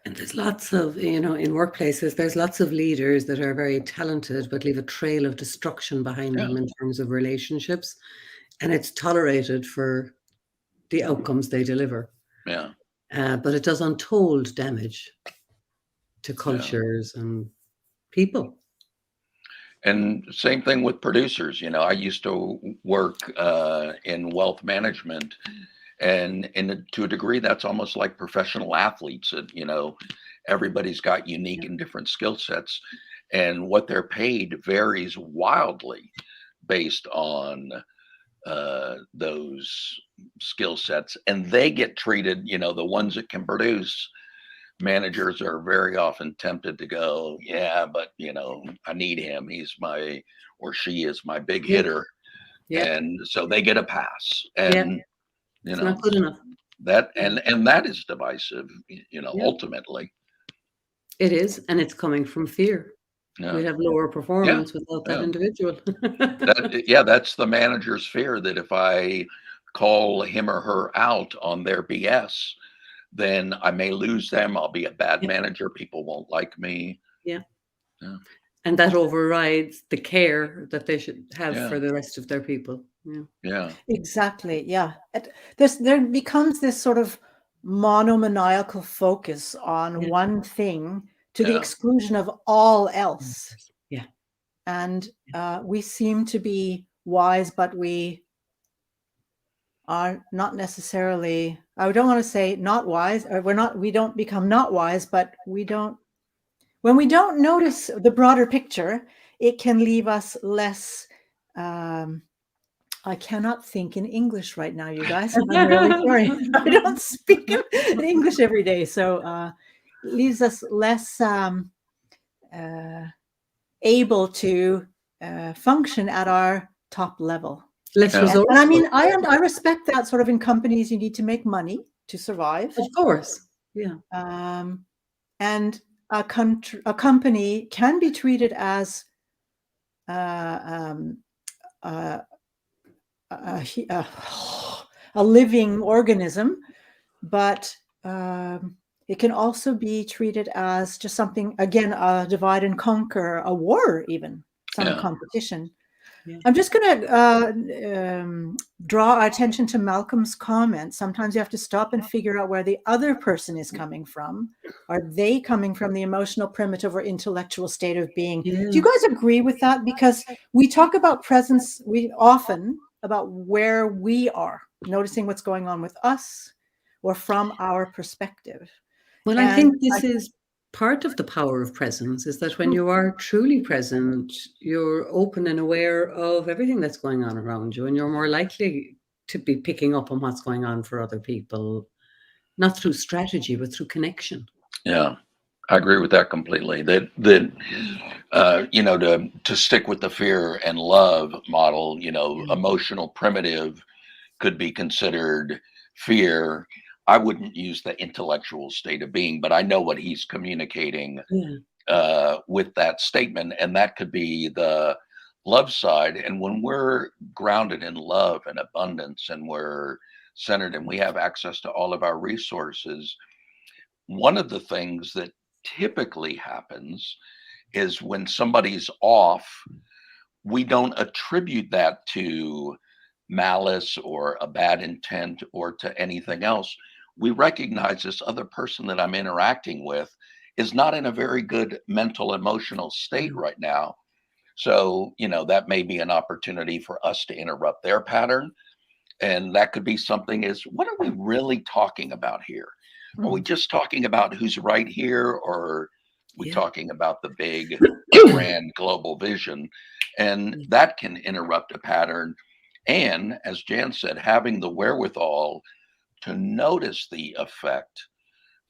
And there's lots of, in workplaces, there's lots of leaders that are very talented, but leave a trail of destruction behind them in terms of relationships. And it's tolerated for the outcomes they deliver. Yeah. But it does untold damage to cultures and people. And same thing with producers. I used to work in wealth management, and to a degree, that's almost like professional athletes. Everybody's got unique and different skill sets, and what they're paid varies wildly based on those skill sets, and they get treated. The ones that can produce. Managers are very often tempted to go, yeah, but I need him. He's my or she is my big hitter. Yeah. And so they get a pass. And it's not good enough. That and that is divisive, ultimately. It is, and it's coming from fear. Yeah. We'd have lower performance without that individual. That's the manager's fear that if I call him or her out on their BS, then I may lose them. I'll be a bad manager. People won't like me. Yeah. And that overrides the care that they should have for the rest of their people. Yeah. Exactly. Yeah. There becomes this sort of monomaniacal focus on one thing to the exclusion of all else. Yeah. And we seem to be wise, but we are not necessarily, I don't want to say not wise, or we don't become not wise, but when we don't notice the broader picture, it can leave us less, I cannot think in English right now, you guys. I'm really sorry. I don't speak in English every day. So it leaves us less able to function at our top level. Less resourceful. And I mean, I respect that sort of in companies, you need to make money to survive. Of course. Yeah. And a company can be treated as um, uh, a, a living organism, but it can also be treated as just something, again, a divide and conquer, a war, even some competition. Yeah. I'm just going to draw our attention to Malcolm's comment. Sometimes you have to stop and figure out where the other person is coming from. Are they coming from the emotional, primitive, or intellectual state of being? Yeah. Do you guys agree with that? Because we talk about presence, we often about where we are, noticing what's going on with us or from our perspective. Well, And I think this is part of the power of presence, is that when you are truly present, you're open and aware of everything that's going on around you, and you're more likely to be picking up on what's going on for other people, not through strategy, but through connection. Yeah, I agree with that completely. That you know, to stick with the fear and love model, you know, emotional primitive could be considered fear. I wouldn't use the intellectual state of being, but I know what he's communicating with that statement, and that could be the love side. And when we're grounded in love and abundance, and we're centered, and we have access to all of our resources, one of the things that typically happens is when somebody's off, we don't attribute that to malice or a bad intent or to anything else. We recognize this other person that I'm interacting with is not in a very good mental, emotional state right now. So, you know, that may be an opportunity for us to interrupt their pattern. And that could be something is, what are we really talking about here? Are we just talking about who's right here, or are we talking about the big, grand global vision? And that can interrupt a pattern. And as Jan said, having the wherewithal to notice the effect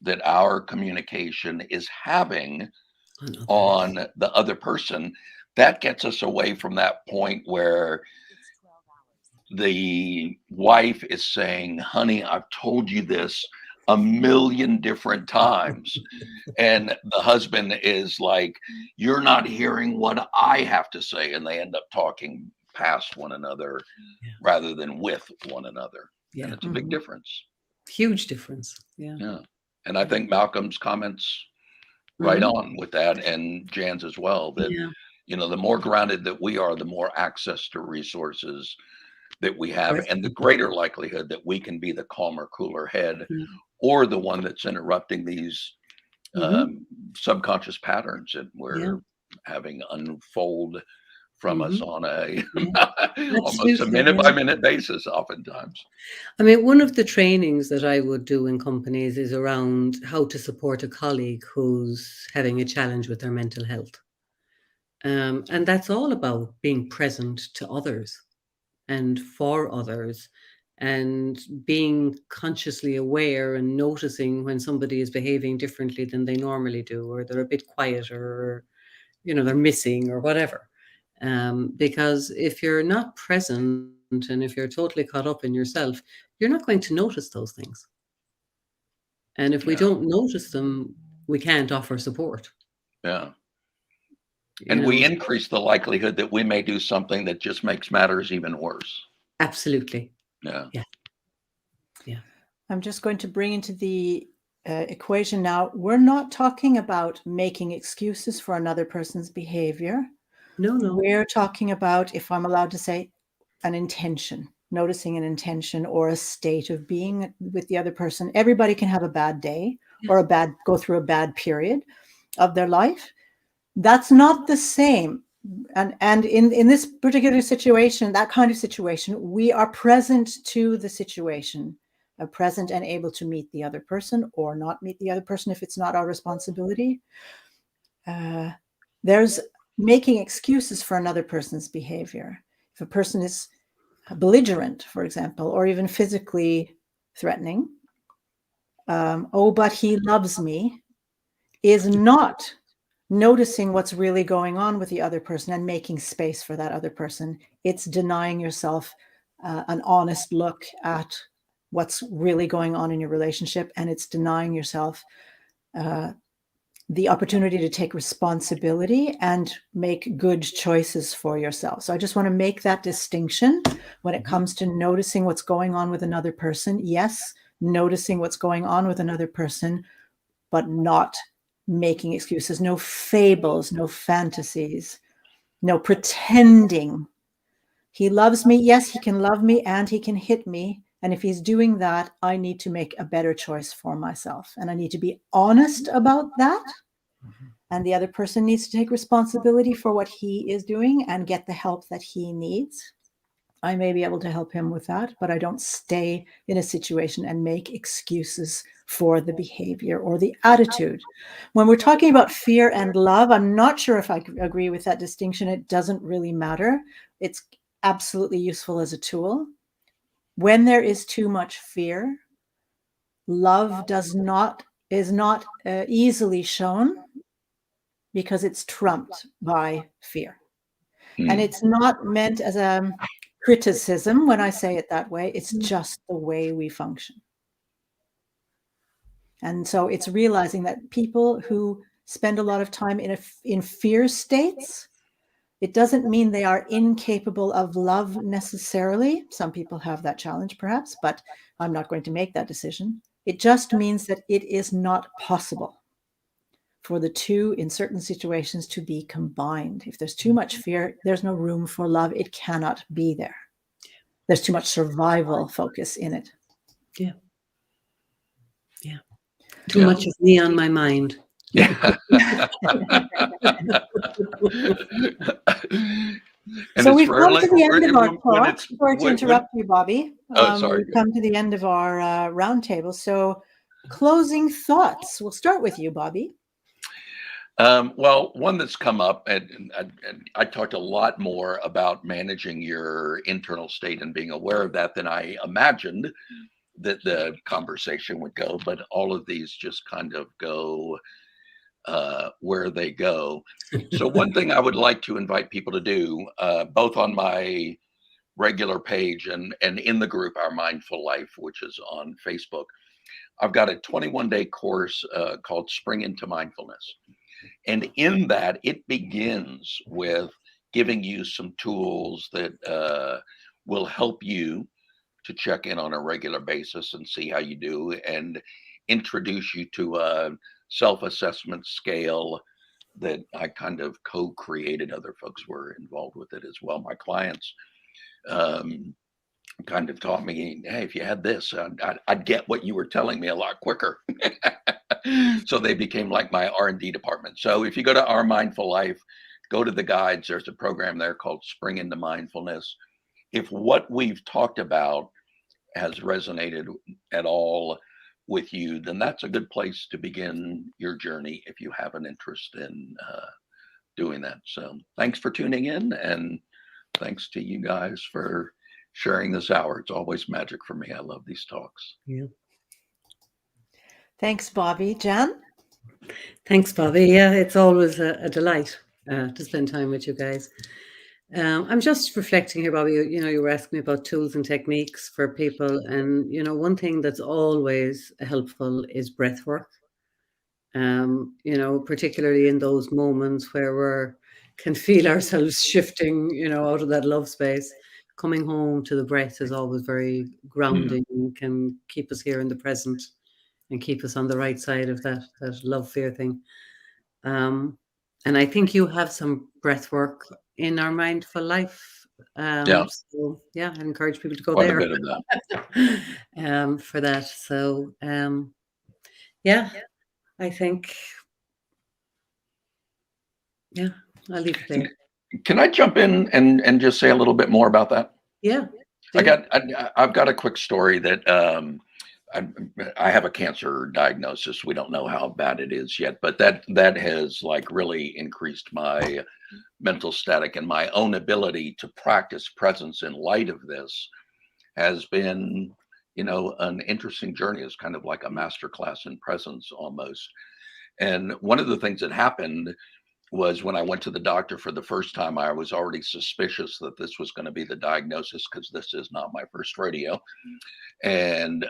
that our communication is having on the other person, that gets us away from that point where the wife is saying, honey, I've told you this a million different times. And the husband is like, you're not hearing what I have to say. And they end up talking past one another rather than with one another. And it's a big difference. Huge difference. Yeah. And I think Malcolm's comments right on with that, and Jan's as well, that, you know, the more grounded that we are, the more access to resources that we have, and the greater likelihood that we can be the calmer, cooler head, or the one that's interrupting these subconscious patterns that we're having unfold from us on a almost a minute by minute basis oftentimes. I mean, one of the trainings that I would do in companies is around how to support a colleague who's having a challenge with their mental health. And that's all about being present to others and for others, and being consciously aware and noticing when somebody is behaving differently than they normally do, or they're a bit quieter, or, you know, they're missing or whatever. Because if you're not present and if you're totally caught up in yourself, you're not going to notice those things. And if we don't notice them, we can't offer support. Yeah. And we increase the likelihood that we may do something that just makes matters even worse. Absolutely. Yeah. I'm just going to bring into the equation now, we're not talking about making excuses for another person's behavior. No. We're talking about, if I'm allowed to say, an intention, noticing an intention or a state of being with the other person. Everybody can have a bad day or go through a bad period of their life. That's not the same. And in this particular situation, that kind of situation, we are present to the situation, present and able to meet the other person or not meet the other person if it's not our responsibility. There's making excuses for another person's behavior. If a person is belligerent, for example, or even physically threatening, but he loves me, is not noticing what's really going on with the other person and making space for that other person. It's denying yourself an honest look at what's really going on in your relationship, and it's denying yourself the opportunity to take responsibility and make good choices for yourself. So I just want to make that distinction when it comes to noticing what's going on with another person. Yes, noticing what's going on with another person, but not making excuses, no fables, no fantasies, no pretending. He loves me. Yes, he can love me and he can hit me. And if he's doing that, I need to make a better choice for myself. And I need to be honest about that. And the other person needs to take responsibility for what he is doing and get the help that he needs. I may be able to help him with that, but I don't stay in a situation and make excuses for the behavior or the attitude. When we're talking about fear and love, I'm not sure if I agree with that distinction. It doesn't really matter. It's absolutely useful as a tool. When there is too much fear, love is not easily shown because it's trumped by fear. And it's not meant as a criticism when I say it that way. It's just the way we function. And so it's realizing that people who spend a lot of time in fear states, it doesn't mean they are incapable of love necessarily. Some people have that challenge perhaps, but I'm not going to make that decision. It just means that it is not possible for the two in certain situations to be combined. If there's too much fear, there's no room for love. It cannot be there. There's too much survival focus in it. Yeah. Too much of me on my mind. Yeah. So we've come to the end of our talk. Sorry to interrupt you, Bobby. Sorry. We've come to the end of our roundtable. So closing thoughts. We'll start with you, Bobby. Well, one that's come up, and I talked a lot more about managing your internal state and being aware of that than I imagined that the conversation would go, but all of these just kind of go where they go. So one thing I would like to invite people to do, both on my regular page and in the group, Our Mindful Life, which is on Facebook, I've got a 21-day course called Spring into Mindfulness. And in that, it begins with giving you some tools that will help you to check in on a regular basis and see how you do, and introduce you to a self-assessment scale that I kind of co-created. Other folks were involved with it as well. My clients kind of taught me, hey, if you had this, I'd get what you were telling me a lot quicker. So they became like my R&D department. So if you go to Our Mindful Life, go to the guides, there's a program there called Spring into Mindfulness. If what we've talked about has resonated at all with you, then that's a good place to begin your journey if you have an interest in doing that. So thanks for tuning in, and thanks to you guys for sharing this hour. It's always magic for me. I love these talks. Yeah. Thanks, Bobby. Jan? Thanks, Bobby. Yeah, it's always a delight to spend time with you guys. I'm just reflecting here, Bobby. You were asking me about tools and techniques for people, and one thing that's always helpful is breath work. Particularly in those moments where we can feel ourselves shifting, out of that love space. Coming home to the breath is always very grounding and can keep us here in the present and keep us on the right side of that love fear thing. And I think you have some breath work in Our Mindful Life. So yeah, I encourage people to go there. Quite a bit of that. For that. So yeah, I think I'll leave it there. Can I jump in and just say a little bit more about that? Yeah. I've got a quick story that I have a cancer diagnosis. We don't know how bad it is yet, but that has like really increased my mental static, and my own ability to practice presence in light of this has been, an interesting journey. It's kind of like a master class in presence almost. And one of the things that happened was when I went to the doctor for the first time. I was already suspicious that this was going to be the diagnosis, because this is not my first rodeo. And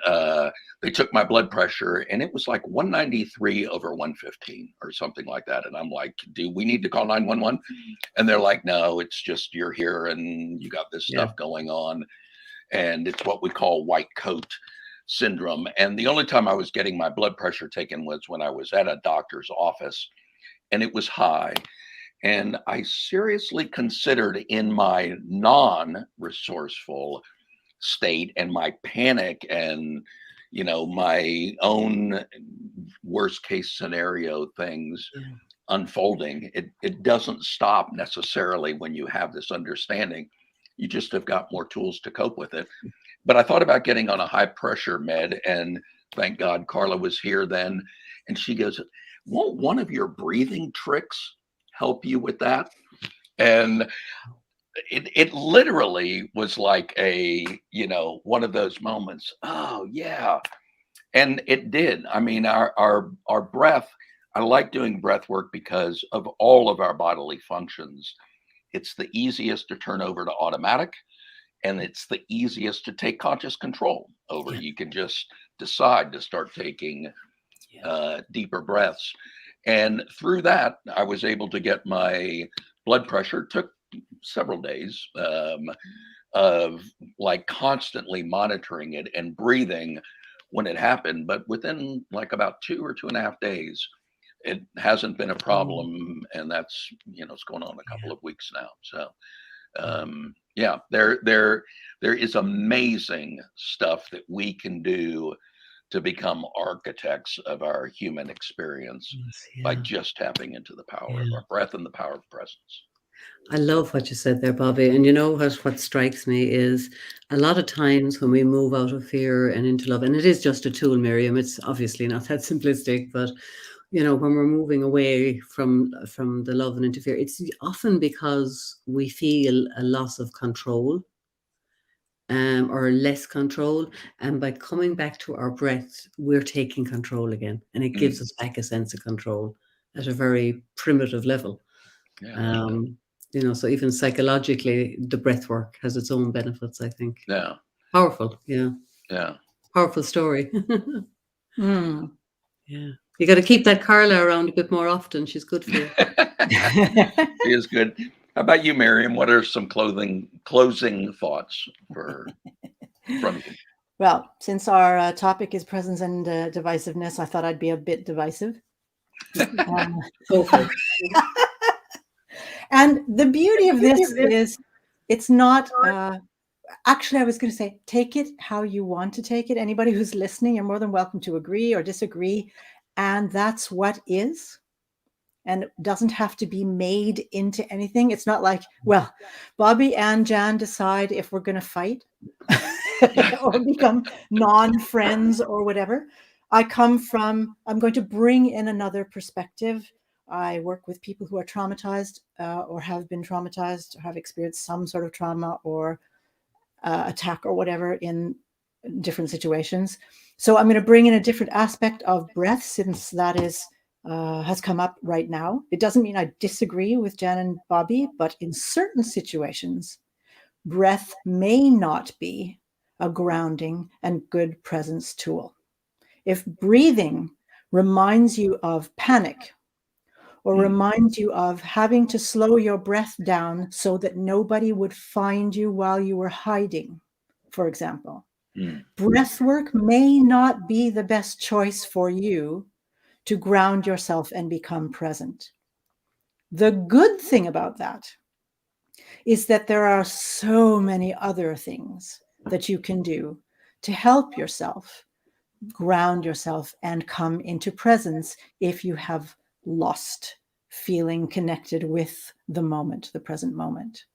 they took my blood pressure, and it was like 193/115 or something like that. And I'm like, do we need to call 911? And they're like, no, it's just you're here and you got this stuff going on. And it's what we call white coat syndrome. And the only time I was getting my blood pressure taken was when I was at a doctor's office, and it was high. And I seriously considered, in my non-resourceful state and my panic and, my own worst case scenario things unfolding. It doesn't stop necessarily when you have this understanding. You just have got more tools to cope with it. But I thought about getting on a high pressure med, and thank God Carla was here then. And she goes, won't one of your breathing tricks help you with that? And it literally was like one of those moments. Oh yeah. And it did. I mean, our breath, I like doing breath work because of all of our bodily functions. It's the easiest to turn over to automatic, and it's the easiest to take conscious control over. You can just decide to start taking deeper breaths. And through that, I was able to get my blood pressure. It took several days of like constantly monitoring it and breathing when it happened. But within like about 2 or 2.5 days, it hasn't been a problem. And that's, it's going on a couple of weeks now. So there is amazing stuff that we can do to become architects of our human experience by just tapping into the power of our breath and the power of presence. I love what you said there, Bobby. And you know what strikes me is a lot of times when we move out of fear and into love, and it is just a tool, Miriam, it's obviously not that simplistic, but when we're moving away from the love and into fear, it's often because we feel a loss of control. Or less control. And by coming back to our breath, we're taking control again. And it gives us back a sense of control at a very primitive level. So even psychologically, the breath work has its own benefits, I think. Yeah. Powerful. Yeah. Yeah. Powerful story. Yeah. You got to keep that Carla around a bit more often. She's good for you. She is good. How about you, Merriam? What are some closing thoughts from you? Well, since our topic is presence and divisiveness, I thought I'd be a bit divisive. And the beauty of this is it's not, actually, I was going to say, take it how you want to take it. Anybody who's listening, you're more than welcome to agree or disagree. And that's what is. And it doesn't have to be made into anything. It's not like, well, Bobby and Jan decide if we're going to fight or become non-friends or whatever. I'm going to bring in another perspective. I work with people who are traumatized or have been traumatized or have experienced some sort of trauma or attack or whatever in different situations. So I'm going to bring in a different aspect of breath, since that is has come up right now. It doesn't mean I disagree with Jan and Bobby, but in certain situations, breath may not be a grounding and good presence tool. If breathing reminds you of panic or reminds you of having to slow your breath down so that nobody would find you while you were hiding, for example, breath work may not be the best choice for you to ground yourself and become present. The good thing about that is that there are so many other things that you can do to help yourself ground yourself and come into presence if you have lost feeling connected with the moment, the present moment,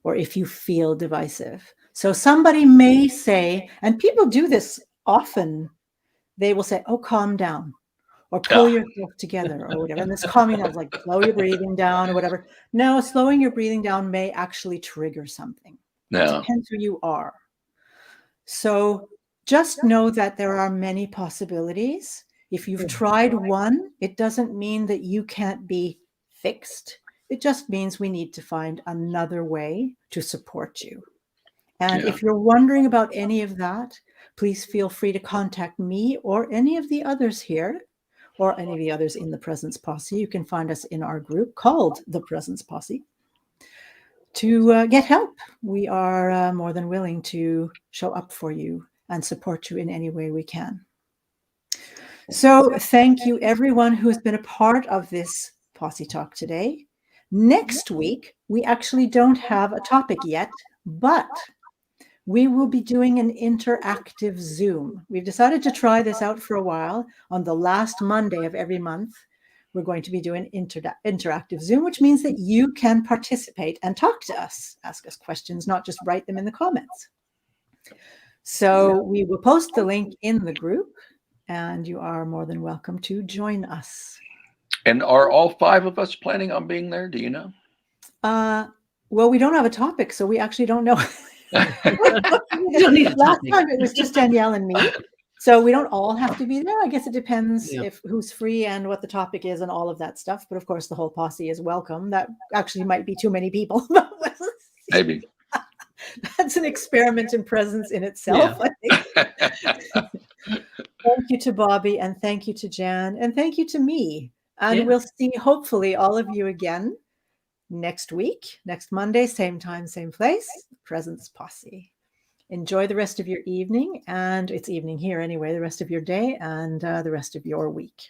or if you feel divisive. So somebody may say, and people do this often, they will say, oh, calm down, or pull yourself together, or whatever. And this calming down is like, slow your breathing down or whatever. No, slowing your breathing down may actually trigger something. It depends who you are. So just know that there are many possibilities. If you've tried one, it doesn't mean that you can't be fixed. It just means we need to find another way to support you. And if you're wondering about any of that, please feel free to contact me or any of the others here, or any of the others in the Presence Posse. You can find us in our group called the Presence Posse to get help. We are more than willing to show up for you and support you in any way we can. So thank you, everyone who has been a part of this Posse Talk today. Next week, we actually don't have a topic yet, but we will be doing an interactive Zoom. We've decided to try this out for a while. On the last Monday of every month, we're going to be doing interactive Zoom, which means that you can participate and talk to us, ask us questions, not just write them in the comments. So we will post the link in the group, and you are more than welcome to join us. And are all 5 of us planning on being there? Do you know? Well, we don't have a topic, so we actually don't know. You don't need a Last topic. time it was just Danielle and me. So we don't all have to be there. I guess it depends if who's free and what the topic is and all of that stuff. But of course, the whole posse is welcome. That actually might be too many people. Maybe. That's an experiment in presence in itself, I think. Thank you to Bobby, and thank you to Jan, and thank you to me. And we'll see, hopefully, all of you again next week, next Monday, same time, same place, Presence Posse. Enjoy the rest of your evening, and it's evening here anyway, the rest of your day and the rest of your week.